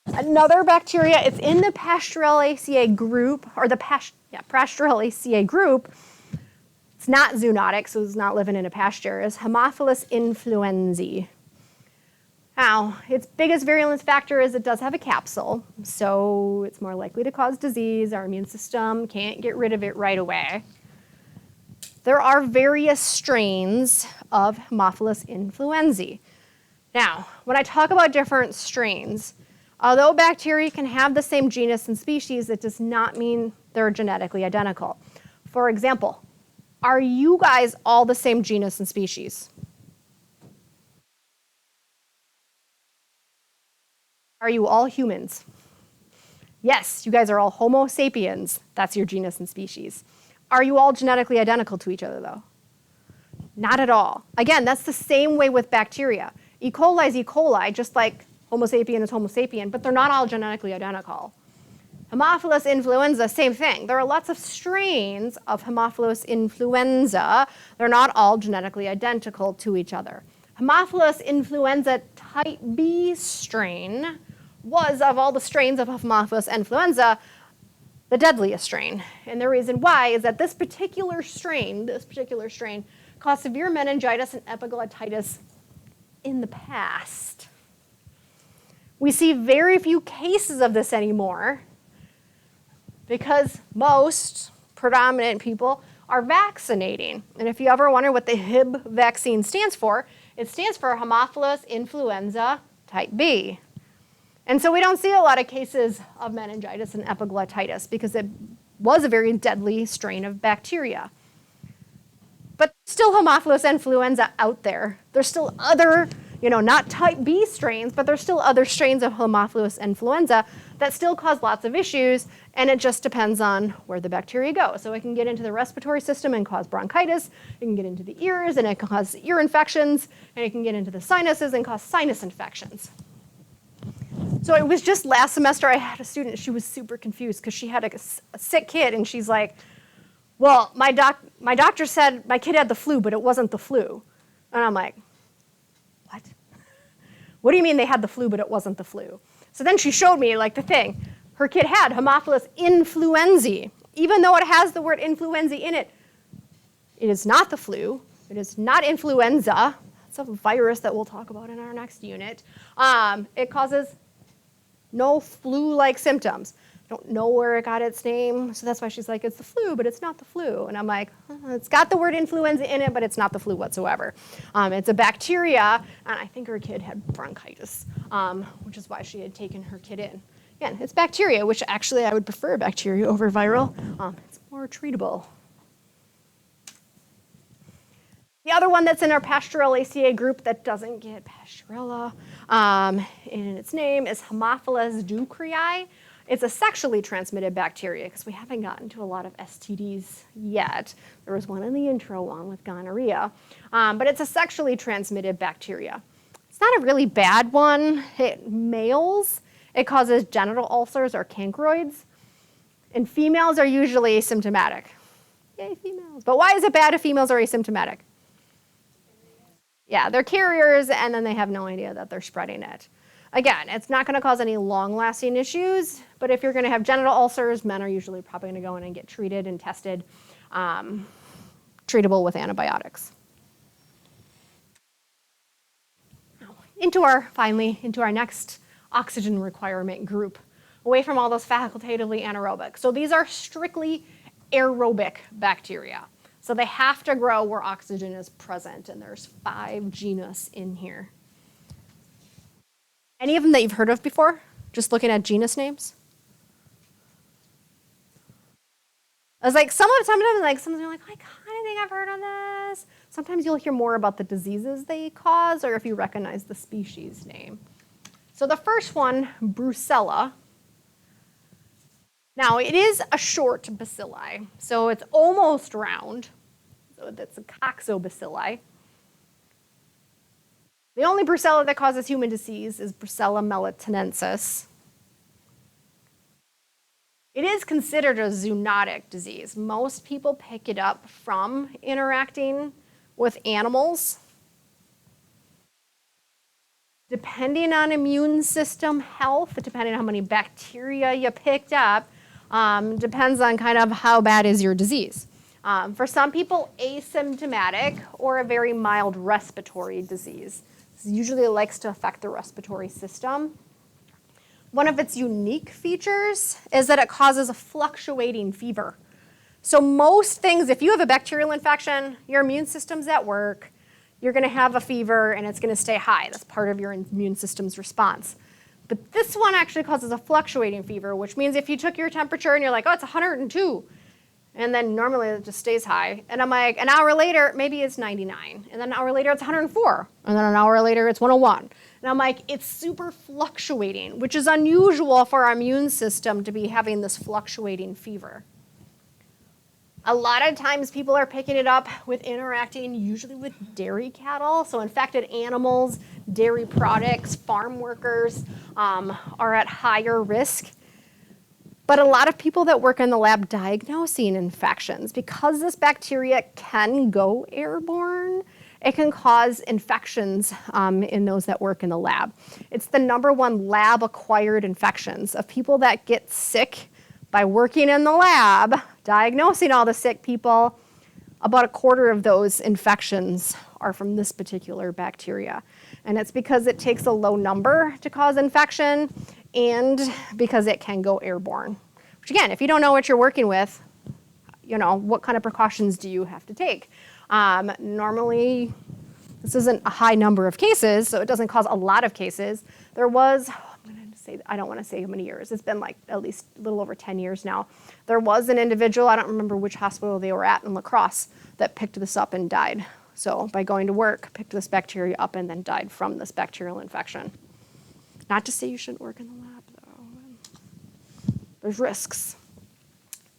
Another bacteria, it's in the Pasteurellacea group, or the Pasteurellacea group. It's not zoonotic, so it's not living in a pasture, is Haemophilus influenzae. Now, its biggest virulence factor is it does have a capsule, so it's more likely to cause disease. Our immune system can't get rid of it right away. There are various strains of Haemophilus influenzae. Now, when I talk about different strains, although bacteria can have the same genus and species, it does not mean they're genetically identical. For example, are you guys all the same genus and species? Are you all humans? Yes, you guys are all Homo sapiens. That's your genus and species. Are you all genetically identical to each other, though? Not at all. Again, that's the same way with bacteria. E. coli is E. coli, just like Homo sapien is Homo sapien, but they're not all genetically identical. Haemophilus influenza, same thing. There are lots of strains of Haemophilus influenza. They're not all genetically identical to each other. Haemophilus influenza type B strain was, of all the strains of Haemophilus influenza, the deadliest strain. And the reason why is that this particular strain caused severe meningitis and epiglottitis in the past. We see very few cases of this anymore because most predominant people are vaccinating. And if you ever wonder what the Hib vaccine stands for, it stands for Haemophilus influenza type B. And so we don't see a lot of cases of meningitis and epiglottitis because it was a very deadly strain of bacteria. But still Haemophilus influenza out there. There's still other, not type B strains, but there's still other strains of Haemophilus influenza that still cause lots of issues, and it just depends on where the bacteria go. So it can get into the respiratory system and cause bronchitis, it can get into the ears and it can cause ear infections, and it can get into the sinuses and cause sinus infections. So it was just last semester I had a student, she was super confused because she had a sick kid, and she's like, well, my doctor said my kid had the flu, but it wasn't the flu. And I'm like, what? What do you mean they had the flu, but it wasn't the flu? So then she showed me the thing. Her kid had Haemophilus influenzae. Even though it has the word influenza in it, it is not the flu. It is not influenza. It's a virus that we'll talk about in our next unit. It causes no flu-like symptoms. Don't know where it got its name, so that's why she's like, it's the flu, but it's not the flu. And I'm like, it's got the word influenza in it, but it's not the flu whatsoever. It's a bacteria, and I think her kid had bronchitis, which is why she had taken her kid in. Again, it's bacteria, which actually I would prefer bacteria over viral. It's more treatable. The other one that's in our pasteurella ACA group that doesn't get pasteurella in its name is Haemophilus ducreyi. It's a sexually transmitted bacteria because we haven't gotten to a lot of STDs yet. There was one in the intro one with gonorrhea, but it's a sexually transmitted bacteria. It's not a really bad one. Males, it causes genital ulcers or chancroids, and females are usually asymptomatic. Yay, females. But why is it bad if females are asymptomatic? Yeah, they're carriers, and then they have no idea that they're spreading it. Again, it's not going to cause any long-lasting issues, but if you're going to have genital ulcers, men are usually probably going to go in and get treated and tested, treatable with antibiotics. Finally, into our next oxygen requirement group, away from all those facultatively anaerobic. So these are strictly aerobic bacteria. So they have to grow where oxygen is present, and there's 5 genus in here. Any of them that you've heard of before? Just looking at genus names? I was like, sometimes you're like, I kind of think I've heard of this. Sometimes you'll hear more about the diseases they cause or if you recognize the species name. So the first one, Brucella. Now, it is a short bacilli, so it's almost round. So that's a coxobacilli. The only Brucella that causes human disease is Brucella melitensis. It is considered a zoonotic disease. Most people pick it up from interacting with animals. Depending on immune system health, depending on how many bacteria you picked up, depends on kind of how bad is your disease. For some people, asymptomatic or a very mild respiratory disease. This usually likes to affect the respiratory system. One of its unique features is that it causes a fluctuating fever. So most things, if you have a bacterial infection, your immune system's at work, you're going to have a fever and it's going to stay high. That's part of your immune system's response. But this one actually causes a fluctuating fever, which means if you took your temperature and you're like, oh, it's 102, and then normally it just stays high. And I'm like, an hour later, maybe it's 99. And then an hour later, it's 104. And then an hour later, it's 101. And I'm like, it's super fluctuating, which is unusual for our immune system to be having this fluctuating fever. A lot of times people are picking it up with interacting usually with dairy cattle. So infected animals, dairy products, farm workers are at higher risk. But a lot of people that work in the lab diagnosing infections, because this bacteria can go airborne, it can cause infections in those that work in the lab. It's the #1 lab-acquired infections of people that get sick by working in the lab, diagnosing all the sick people. About 1/4 of those infections are from this particular bacteria. And it's because it takes a low number to cause infection and because it can go airborne. Which again, if you don't know what you're working with, what kind of precautions do you have to take? Normally, this isn't a high number of cases, so it doesn't cause a lot of cases. There was, I'm going to don't want to say how many years. It's been like at least a little over 10 years now. There was an individual, I don't remember which hospital they were at in La Crosse, that picked this up and died. So by going to work, picked this bacteria up and then died from this bacterial infection. Not to say you shouldn't work in the lab, though. There's risks.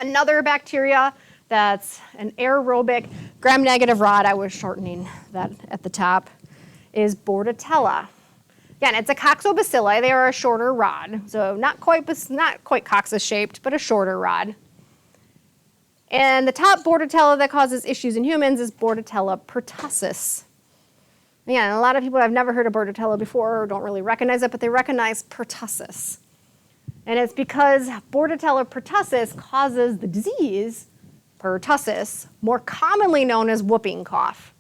Another bacteria that's an aerobic gram-negative rod, I was shortening that at the top, is Bordetella. Again, it's a coccobacilli. They are a shorter rod, so not quite coccus-shaped, but a shorter rod. And the top Bordetella that causes issues in humans is Bordetella pertussis. Again, a lot of people have never heard of Bordetella before or don't really recognize it, but they recognize pertussis. And it's because Bordetella pertussis causes the disease, pertussis, more commonly known as whooping cough.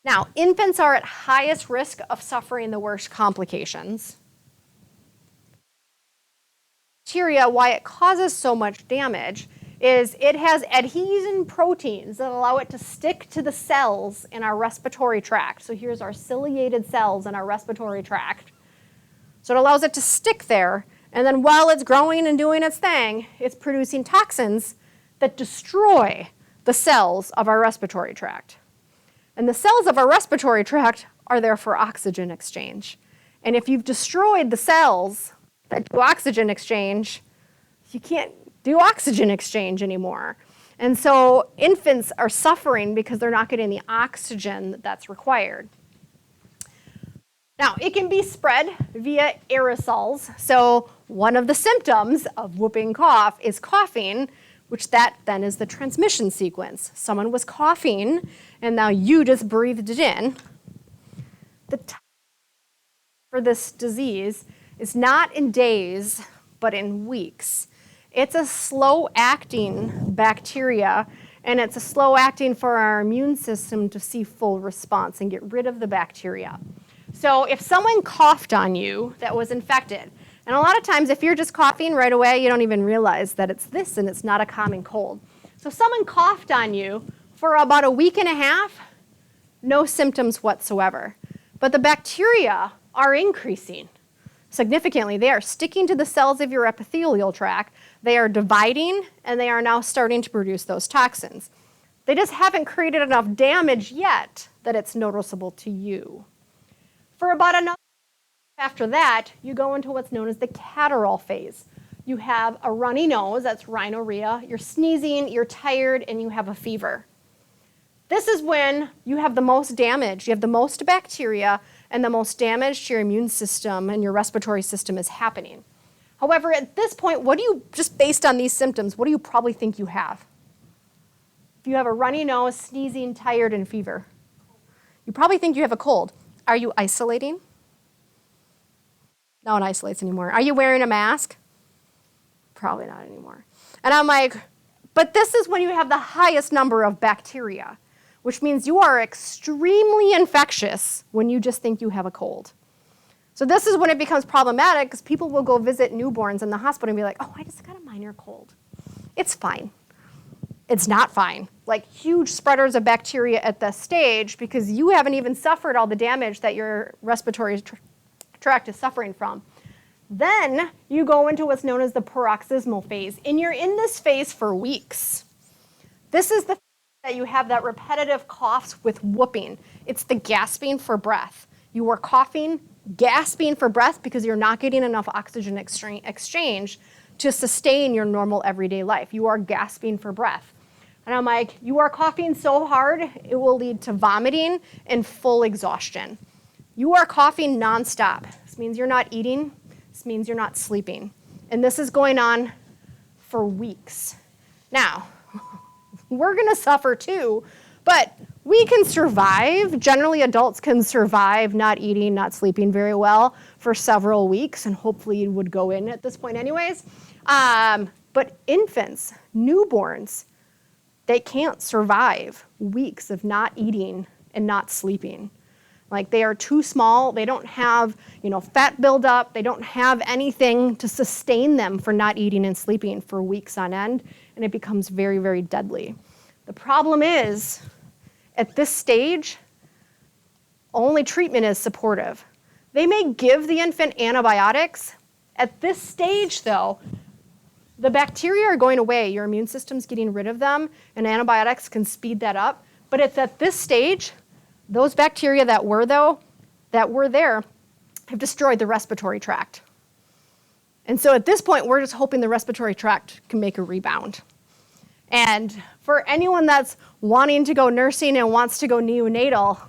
Now, infants are at highest risk of suffering the worst complications. Bacteria, why it causes so much damage, is it has adhesion proteins that allow it to stick to the cells in our respiratory tract. So here's our ciliated cells in our respiratory tract. So it allows it to stick there, and then while it's growing and doing its thing, it's producing toxins that destroy the cells of our respiratory tract. And the cells of our respiratory tract are there for oxygen exchange. And if you've destroyed the cells that do oxygen exchange, you can't do oxygen exchange anymore. And so infants are suffering because they're not getting the oxygen that's required. Now, it can be spread via aerosols. So one of the symptoms of whooping cough is coughing, which that then is the transmission sequence. Someone was coughing, and now you just breathed it in. The time for this disease is not in days, but in weeks. It's a slow-acting bacteria, and it's a slow-acting for our immune system to see full response and get rid of the bacteria. So if someone coughed on you that was infected, and a lot of times if you're just coughing right away, you don't even realize that it's this and it's not a common cold. So if someone coughed on you for about a week and a half, no symptoms whatsoever. But the bacteria are increasing significantly. They are sticking to the cells of your epithelial tract. They are dividing, and they are now starting to produce those toxins. They just haven't created enough damage yet that it's noticeable to you. For about another after that, you go into what's known as the catarrhal phase. You have a runny nose, that's rhinorrhea, you're sneezing, you're tired, and you have a fever. This is when you have the most damage. You have the most bacteria, and the most damage to your immune system and your respiratory system is happening. However, at this point, just based on these symptoms, what do you probably think you have? If you have a runny nose, sneezing, tired, and fever, you probably think you have a cold. Are you isolating? No one isolates anymore. Are you wearing a mask? Probably not anymore. And I'm like, but this is when you have the highest number of bacteria, which means you are extremely infectious when you just think you have a cold. So this is when it becomes problematic because people will go visit newborns in the hospital and be like, oh, I just got a minor cold. It's fine. It's not fine. Like huge spreaders of bacteria at this stage because you haven't even suffered all the damage that your respiratory tract is suffering from. Then you go into what's known as the paroxysmal phase, and you're in this phase for weeks. This is the phase that you have that repetitive coughs with whooping. It's the gasping for breath. You are coughing, gasping for breath because you're not getting enough oxygen exchange to sustain your normal everyday life. You are gasping for breath. And I'm like, you are coughing so hard, it will lead to vomiting and full exhaustion. You are coughing nonstop. This means you're not eating. This means you're not sleeping. And this is going on for weeks. Now, we're going to suffer too, but we can survive. Generally, adults can survive not eating, not sleeping very well for several weeks, and hopefully it would go in at this point anyways. But infants, newborns, they can't survive weeks of not eating and not sleeping. Like they are too small, they don't have, fat buildup, they don't have anything to sustain them for not eating and sleeping for weeks on end, and it becomes very, very deadly. The problem is, at this stage, only treatment is supportive. They may give the infant antibiotics. At this stage, though, the bacteria are going away. Your immune system's getting rid of them, and antibiotics can speed that up. But it's at this stage, those bacteria that were there have destroyed the respiratory tract. And so at this point, we're just hoping the respiratory tract can make a rebound. And for anyone that's wanting to go nursing and wants to go neonatal,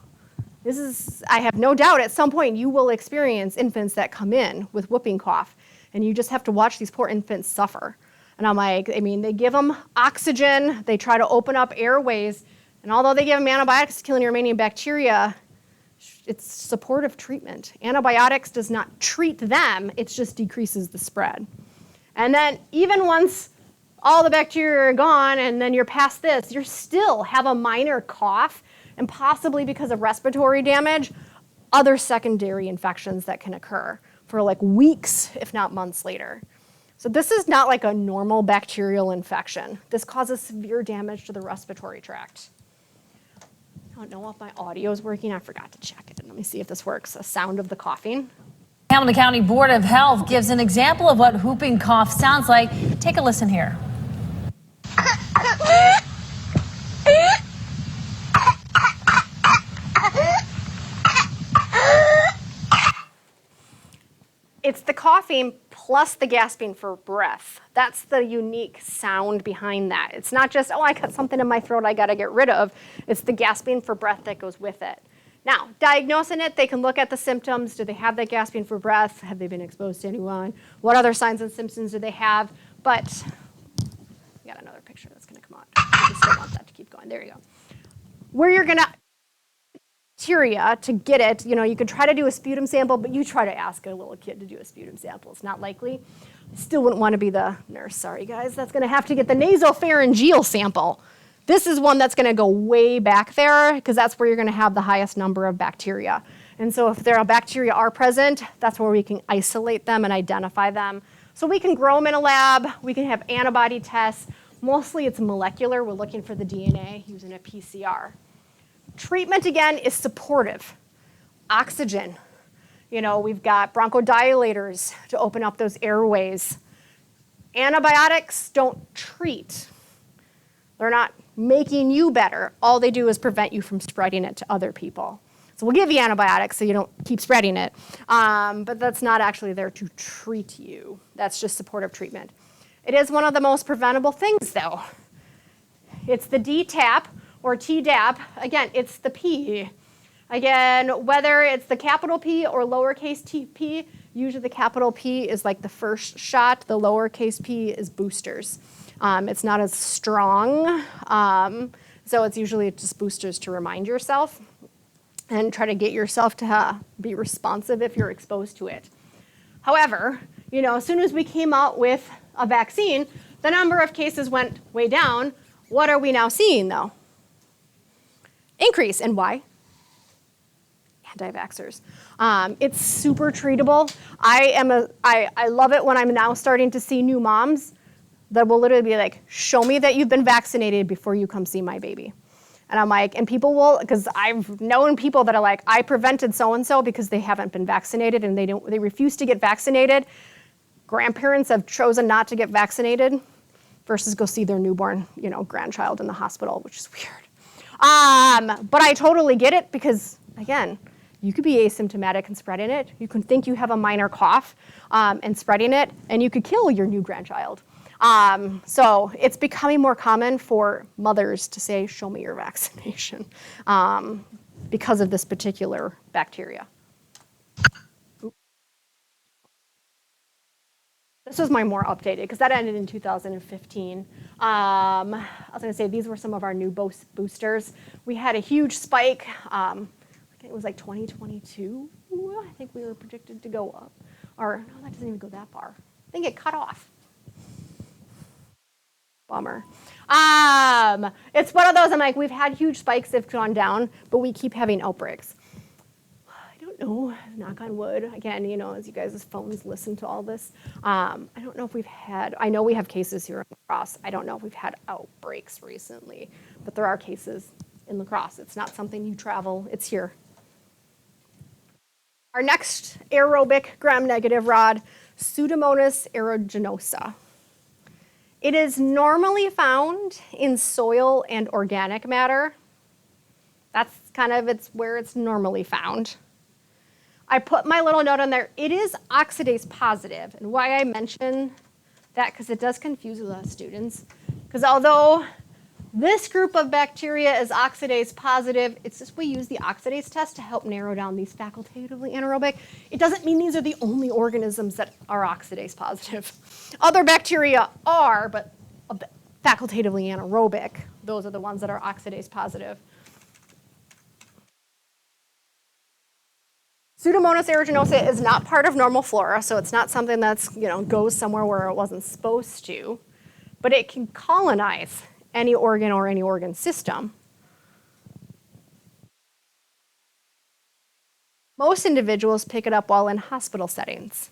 I have no doubt at some point you will experience infants that come in with whooping cough, and you just have to watch these poor infants suffer. And I'm like, they give them oxygen, they try to open up airways, and although they give them antibiotics to kill any remaining bacteria, it's supportive treatment. Antibiotics does not treat them, it just decreases the spread. And then even once all the bacteria are gone and then you're past this, you still have a minor cough, and possibly because of respiratory damage, other secondary infections that can occur for like weeks, if not months later. So this is not like a normal bacterial infection. This causes severe damage to the respiratory tract. I don't know if my audio is working. I forgot to check it. Let me see if this works. A sound of the coughing. Hamilton County Board of Health gives an example of what whooping cough sounds like. Take a listen here. It's the coughing plus the gasping for breath. That's the unique sound behind that. It's not just, I got something in my throat I gotta get rid of. It's the gasping for breath that goes with it. Now, diagnosing it, they can look at the symptoms. Do they have that gasping for breath? Have they been exposed to anyone? What other signs and symptoms do they have? But, we got another picture that's gonna come on. I just don't want that to keep going. There you go. Where you're gonna bacteria to get it, you could try to do a sputum sample, but you try to ask a little kid to do a sputum sample. It's not likely. Still wouldn't want to be the nurse. Sorry, guys. That's going to have to get the nasopharyngeal sample. This is one that's going to go way back there because that's where you're going to have the highest number of bacteria. And so if bacteria are present, that's where we can isolate them and identify them. So we can grow them in a lab. We can have antibody tests. Mostly it's molecular. We're looking for the DNA using a PCR. Treatment, again, is supportive. Oxygen. We've got bronchodilators to open up those airways. Antibiotics don't treat. They're not making you better. All they do is prevent you from spreading it to other people. So we'll give you antibiotics so you don't keep spreading it. But that's not actually there to treat you. That's just supportive treatment. It is one of the most preventable things, though. It's the DTaP, or Tdap, again, it's the P. Again, whether it's the capital P or lowercase p, usually the capital P is like the first shot, the lowercase p is boosters. It's not as strong, so it's usually just boosters to remind yourself and try to get yourself to be responsive if you're exposed to it. However, as soon as we came out with a vaccine, the number of cases went way down. What are we now seeing, though? Increase. And why? Anti-vaxxers. It's super treatable. I love it when I'm now starting to see new moms that will literally be like, show me that you've been vaccinated before you come see my baby. And I'm like, and people will, because I've known people that are like, I prevented so-and-so because they haven't been vaccinated and they refuse to get vaccinated. Grandparents have chosen not to get vaccinated versus go see their newborn, grandchild in the hospital, which is weird. But I totally get it because, again, you could be asymptomatic and spreading it. You can think you have a minor cough and spreading it, and you could kill your new grandchild. So it's becoming more common for mothers to say, show me your vaccination because of this particular bacteria. This was my more updated, because that ended in 2015. I was going to say, these were some of our new boosters. We had a huge spike. I think it was like 2022. I think we were predicted to go up. Or, no, that doesn't even go that far. I think it cut off. Bummer. It's one of those, I'm like, we've had huge spikes that have gone down, but we keep having outbreaks. No, knock on wood. Again, as you guys' phones listen to all this, I don't know if I know we have cases here in La Crosse. I don't know if we've had outbreaks recently, but there are cases in La Crosse. It's not something you travel, it's here. Our next aerobic gram-negative rod, Pseudomonas aeruginosa. It is normally found in soil and organic matter. That's kind of where it's normally found. I put my little note on there. It is oxidase positive. And why I mention that, because it does confuse a lot of students. Because although this group of bacteria is oxidase positive, it's just we use the oxidase test to help narrow down these facultatively anaerobic. It doesn't mean these are the only organisms that are oxidase positive. Other bacteria are, but facultatively anaerobic, those are the ones that are oxidase positive. Pseudomonas aeruginosa is not part of normal flora, so it's not something that's, goes somewhere where it wasn't supposed to, but it can colonize any organ or any organ system. Most individuals pick it up while in hospital settings.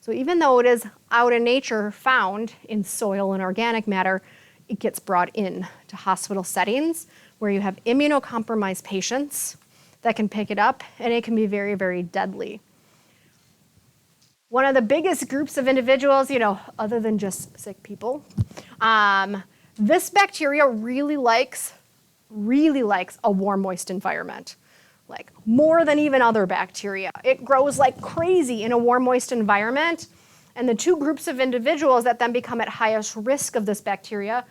So even though it is out in nature, found in soil and organic matter, it gets brought in to hospital settings where you have immunocompromised patients that can pick it up, and it can be very, very deadly. One of the biggest groups of individuals, other than just sick people, this bacteria really likes a warm, moist environment, like more than even other bacteria. It grows like crazy in a warm, moist environment. And the two groups of individuals that then become at highest risk of this bacteria,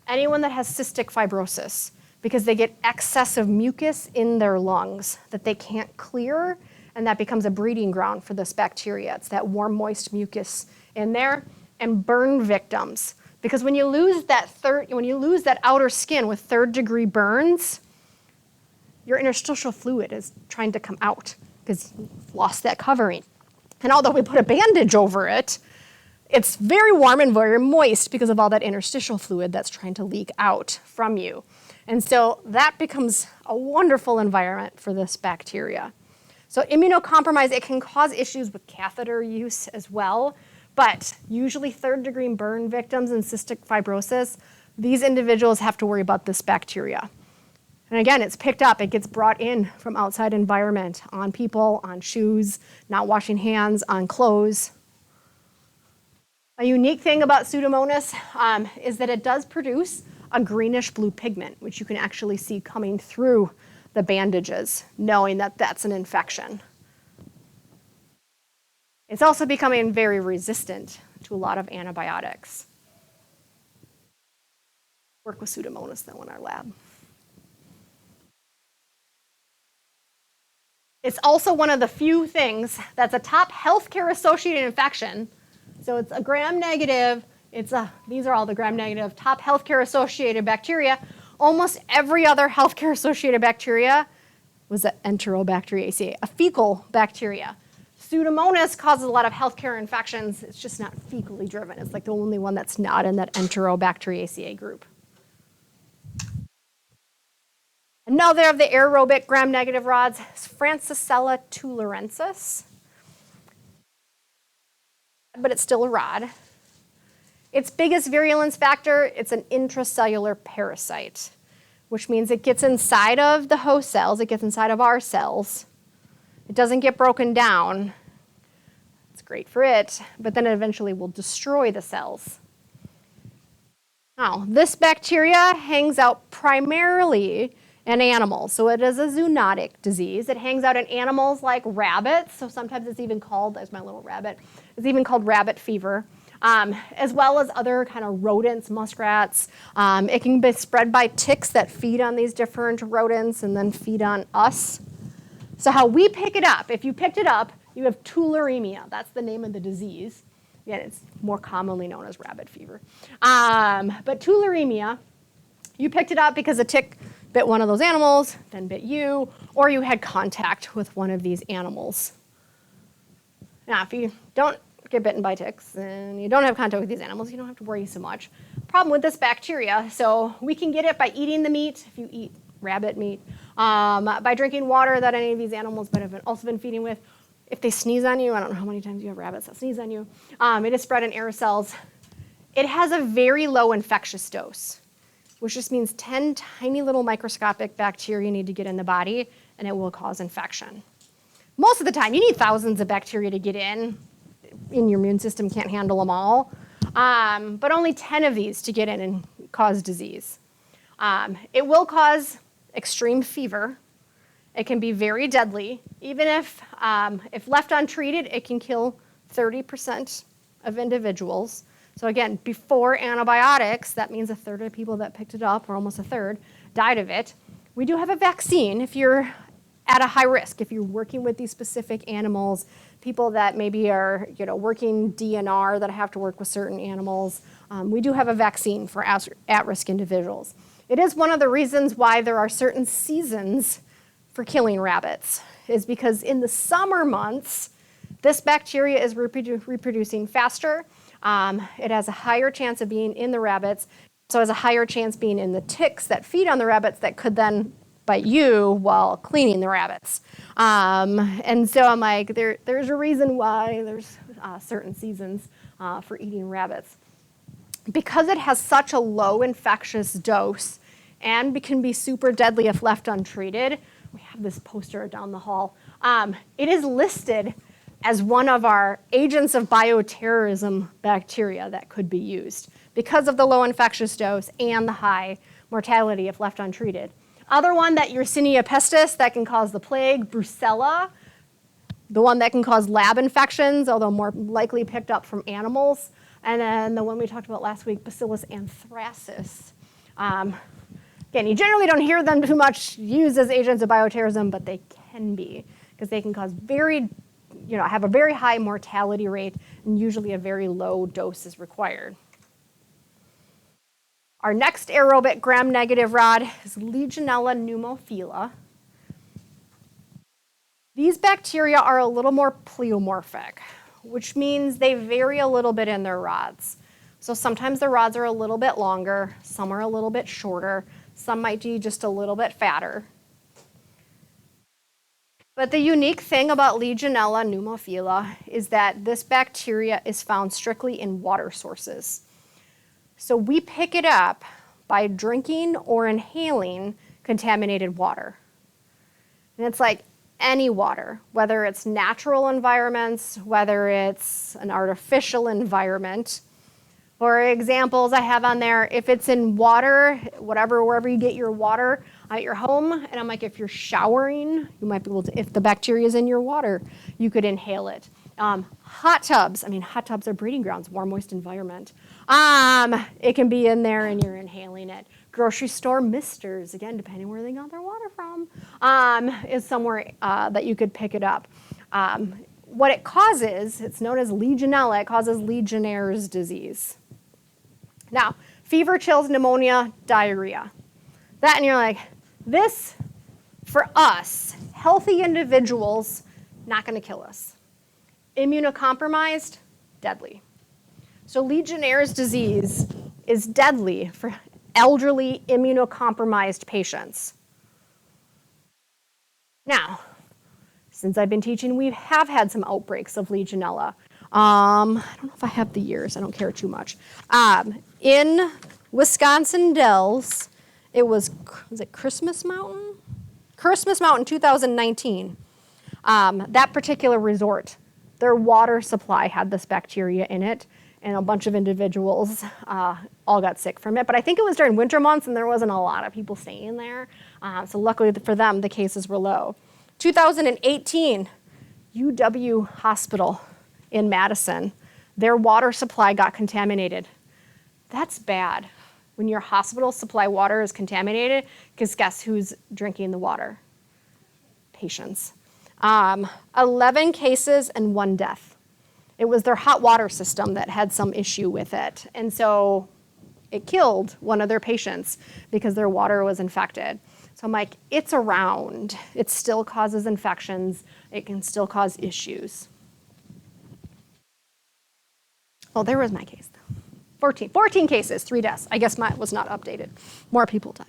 anyone that has cystic fibrosis, because they get excessive mucus in their lungs that they can't clear, and that becomes a breeding ground for this bacteria. It's that warm, moist mucus in there. And burn victims. Because when you lose that outer skin with third-degree burns, your interstitial fluid is trying to come out because you've lost that covering. And although we put a bandage over it, it's very warm and very moist because of all that interstitial fluid that's trying to leak out from you. And so that becomes a wonderful environment for this bacteria. So immunocompromised, it can cause issues with catheter use as well. But usually third-degree burn victims and cystic fibrosis, these individuals have to worry about this bacteria. And again, it's picked up. It gets brought in from outside environment on people, on shoes, not washing hands, on clothes. A unique thing about Pseudomonas is that it does produce a greenish-blue pigment, which you can actually see coming through the bandages, knowing that that's an infection. It's also becoming very resistant to a lot of antibiotics. Work with Pseudomonas, though, in our lab. It's also one of the few things that's a top healthcare-associated infection. So it's a gram-negative. These are all the gram-negative top healthcare-associated bacteria. Almost every other healthcare-associated bacteria was an Enterobacteriaceae, a fecal bacteria. Pseudomonas causes a lot of healthcare infections. It's just not fecally driven. It's like the only one that's not in that Enterobacteriaceae group. Another of the aerobic gram-negative rods is Francisella tularensis. But it's still a rod. Its biggest virulence factor, it's an intracellular parasite, which means it gets inside of the host cells, it gets inside of our cells. It doesn't get broken down. It's great for it, but then it eventually will destroy the cells. Now, this bacteria hangs out primarily in animals, so it is a zoonotic disease. It hangs out in animals like rabbits, so sometimes it's even called, there's my little rabbit, it's even called rabbit fever, as well as other kind of rodents, muskrats. It can be spread by ticks that feed on these different rodents and then feed on us. So how we pick it up, if you picked it up, you have tularemia. That's the name of the disease. Again, it's more commonly known as rabbit fever. But tularemia, you picked it up because a tick bit one of those animals, then bit you, or you had contact with one of these animals. Now, if you don't get bitten by ticks and you don't have contact with these animals, you don't have to worry so much. Problem with this bacteria, so we can get it by eating the meat, if you eat rabbit meat, by drinking water that any of these animals might have also been feeding with. If they sneeze on you, I don't know how many times you have rabbits that sneeze on you, it is spread in aerosols. It has a very low infectious dose, which just means 10 tiny little microscopic bacteria need to get in the body, and it will cause infection. most of the time, you need thousands of bacteria to get in. Your immune system can't handle them all. But only 10 of these to get in and cause disease. It will cause extreme fever. It can be very deadly. Even if left untreated, it can kill 30% of individuals. So again, before antibiotics, that means a third of the people that picked it up, or almost a third, died of it. We do have a vaccine if you're at a high risk, if you're working with these specific animals, people that maybe are working DNR that have to work with certain animals. We do have a vaccine for at-risk individuals. It is one of the reasons why there are certain seasons for killing rabbits, is because in the summer months, this bacteria is reproducing faster. It has a higher chance of being in the rabbits, so has a higher chance being in the ticks that feed on the rabbits that could then bite you while cleaning the rabbits. And so I'm like, there's a reason why there's certain seasons for eating rabbits. Because it has such a low infectious dose and can be super deadly if left untreated, we have this poster down the hall. It is listed as one of our agents of bioterrorism bacteria that could be used because of the low infectious dose and the high mortality if left untreated. Other one, that Yersinia pestis, that can cause the plague. Brucella, the one that can cause lab infections, although more likely picked up from animals. And then the one we talked about last week, Bacillus anthracis. Again, you generally don't hear them too much used as agents of bioterrorism, but they can be, because they can cause have a very high mortality rate, and usually a very low dose is required. Our next aerobic gram-negative rod is Legionella pneumophila. These bacteria are a little more pleomorphic, which means they vary a little bit in their rods. So sometimes the rods are a little bit longer, some are a little bit shorter, some might be just a little bit fatter. But the unique thing about Legionella pneumophila is that this bacteria is found strictly in water sources. So we pick it up by drinking or inhaling contaminated water. And it's like any water, whether it's natural environments, whether it's an artificial environment. For examples I have on there, if it's in water, wherever you get your water at your home, and I'm like, if you're showering, you might be able to, if the bacteria is in your water, you could inhale it. Hot tubs are breeding grounds, warm, moist environment. It can be in there and you're inhaling it. Grocery store misters, again, depending where they got their water from, is somewhere that you could pick it up. What it causes, it's known as Legionella, it causes Legionnaire's disease. Now, fever, chills, pneumonia, diarrhea. That, and you're like, this, for us, healthy individuals, not gonna kill us. Immunocompromised, deadly. So Legionnaire's disease is deadly for elderly immunocompromised patients. Now, since I've been teaching, we have had some outbreaks of Legionella. I don't know if I have the years, I don't care too much. In Wisconsin Dells, was it Christmas Mountain? Christmas Mountain 2019. That particular resort, their water supply had this bacteria in it, and a bunch of individuals all got sick from it. But I think it was during winter months, and there wasn't a lot of people staying there. So luckily for them, the cases were low. 2018, UW Hospital in Madison, their water supply got contaminated. That's bad. When your hospital supply water is contaminated, because guess who's drinking the water? Patients. 11 cases and 1 death. It was their hot water system that had some issue with it. And so it killed one of their patients because their water was infected. So I'm like, it's around. It still causes infections. It can still cause issues. Oh, there was my case. 14 cases, 3 deaths. I guess mine was not updated. More people died.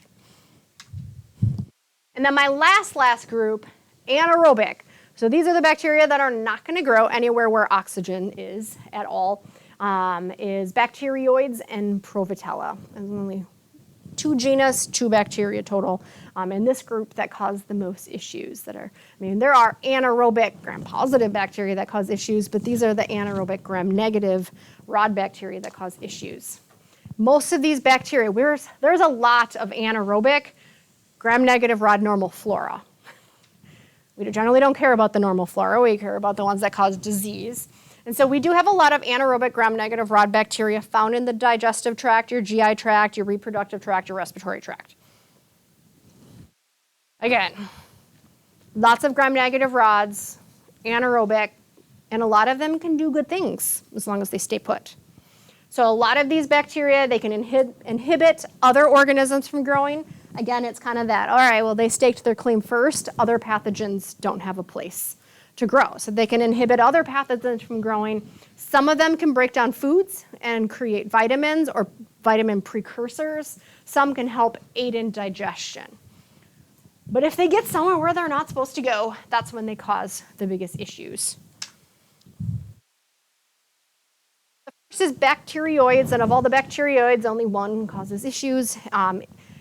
And then my last group, anaerobic. So these are the bacteria that are not going to grow anywhere where oxygen is at all, is bacteroides and Provotella. There's only 2 genus, 2 bacteria total in this group that cause the most issues there are anaerobic gram-positive bacteria that cause issues, but these are the anaerobic gram-negative rod bacteria that cause issues. Most of these bacteria, there's a lot of anaerobic gram-negative rod normal flora. We generally don't care about the normal flora, we care about the ones that cause disease. And so we do have a lot of anaerobic gram-negative rod bacteria found in the digestive tract, your GI tract, your reproductive tract, your respiratory tract. Again, lots of gram-negative rods, anaerobic, and a lot of them can do good things as long as they stay put. So a lot of these bacteria, they can inhibit other organisms from growing. Again, it's kind of that, all right, well, they staked their claim first. Other pathogens don't have a place to grow. So they can inhibit other pathogens from growing. Some of them can break down foods and create vitamins or vitamin precursors. Some can help aid in digestion. But if they get somewhere where they're not supposed to go, that's when they cause the biggest issues. The first is bacteroids, and of all the bacteroids, only one causes issues.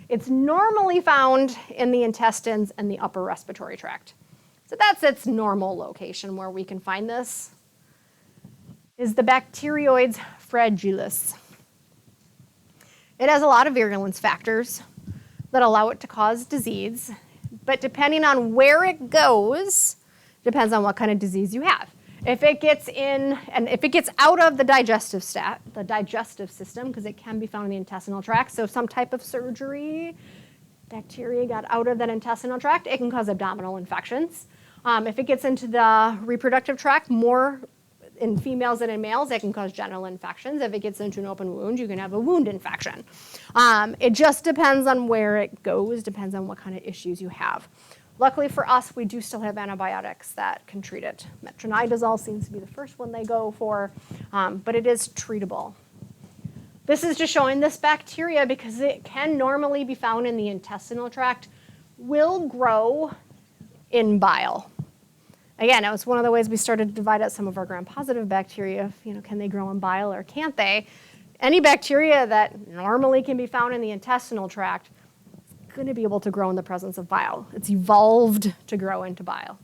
It's normally found in the intestines and the upper respiratory tract. So that's its normal location where we can find this, is the Bacteroides fragilis. It has a lot of virulence factors that allow it to cause disease, but depending on where it goes, depends on what kind of disease you have. If it gets in, and if it gets out of the digestive system, because it can be found in the intestinal tract, so some type of surgery, bacteria got out of that intestinal tract, it can cause abdominal infections. If it gets into the reproductive tract, more in females than in males, it can cause genital infections. If it gets into an open wound, you can have a wound infection. It just depends on where it goes, depends on what kind of issues you have. Luckily for us, we do still have antibiotics that can treat it. Metronidazole seems to be the first one they go for, but it is treatable. This is just showing this bacteria, because it can normally be found in the intestinal tract, will grow in bile. Again, it was one of the ways we started to divide out some of our gram-positive bacteria. Can they grow in bile or can't they? Any bacteria that normally can be found in the intestinal tract is going to be able to grow in the presence of bile. It's evolved to grow into bile.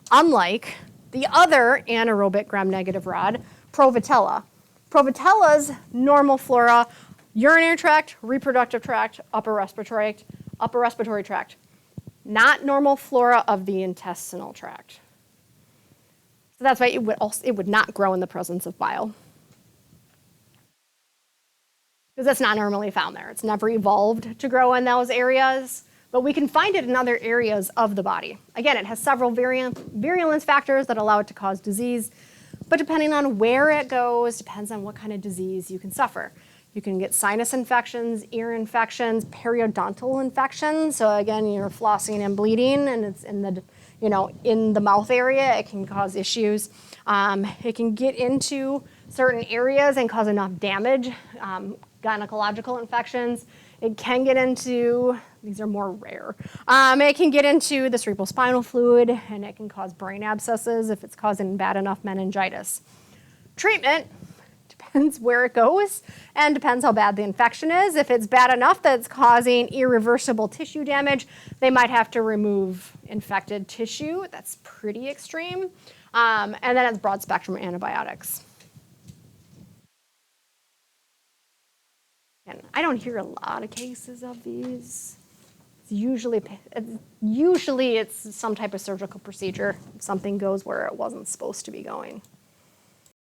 Unlike the other anaerobic gram-negative rod, Provotella. Provotella normal flora, urinary tract, reproductive tract, upper respiratory tract. Not normal flora of the intestinal tract. So that's why it would not grow in the presence of bile. Because that's not normally found there. It's never evolved to grow in those areas, but we can find it in other areas of the body. Again, it has several virulence factors that allow it to cause disease, but depending on where it goes, depends on what kind of disease you can suffer. You can get sinus infections, ear infections, periodontal infections. So again, you're flossing and bleeding, and it's in the mouth area. It can cause issues. It can get into certain areas and cause enough damage. Gynecological infections. It can get into, these are more rare. It can get into the cerebrospinal fluid, and it can cause brain abscesses if it's causing bad enough meningitis. Treatment depends where it goes and depends how bad the infection is. If it's bad enough that it's causing irreversible tissue damage, they might have to remove infected tissue. That's pretty extreme. And then it's broad spectrum antibiotics. And I don't hear a lot of cases of these. Usually it's some type of surgical procedure. Something goes where it wasn't supposed to be going.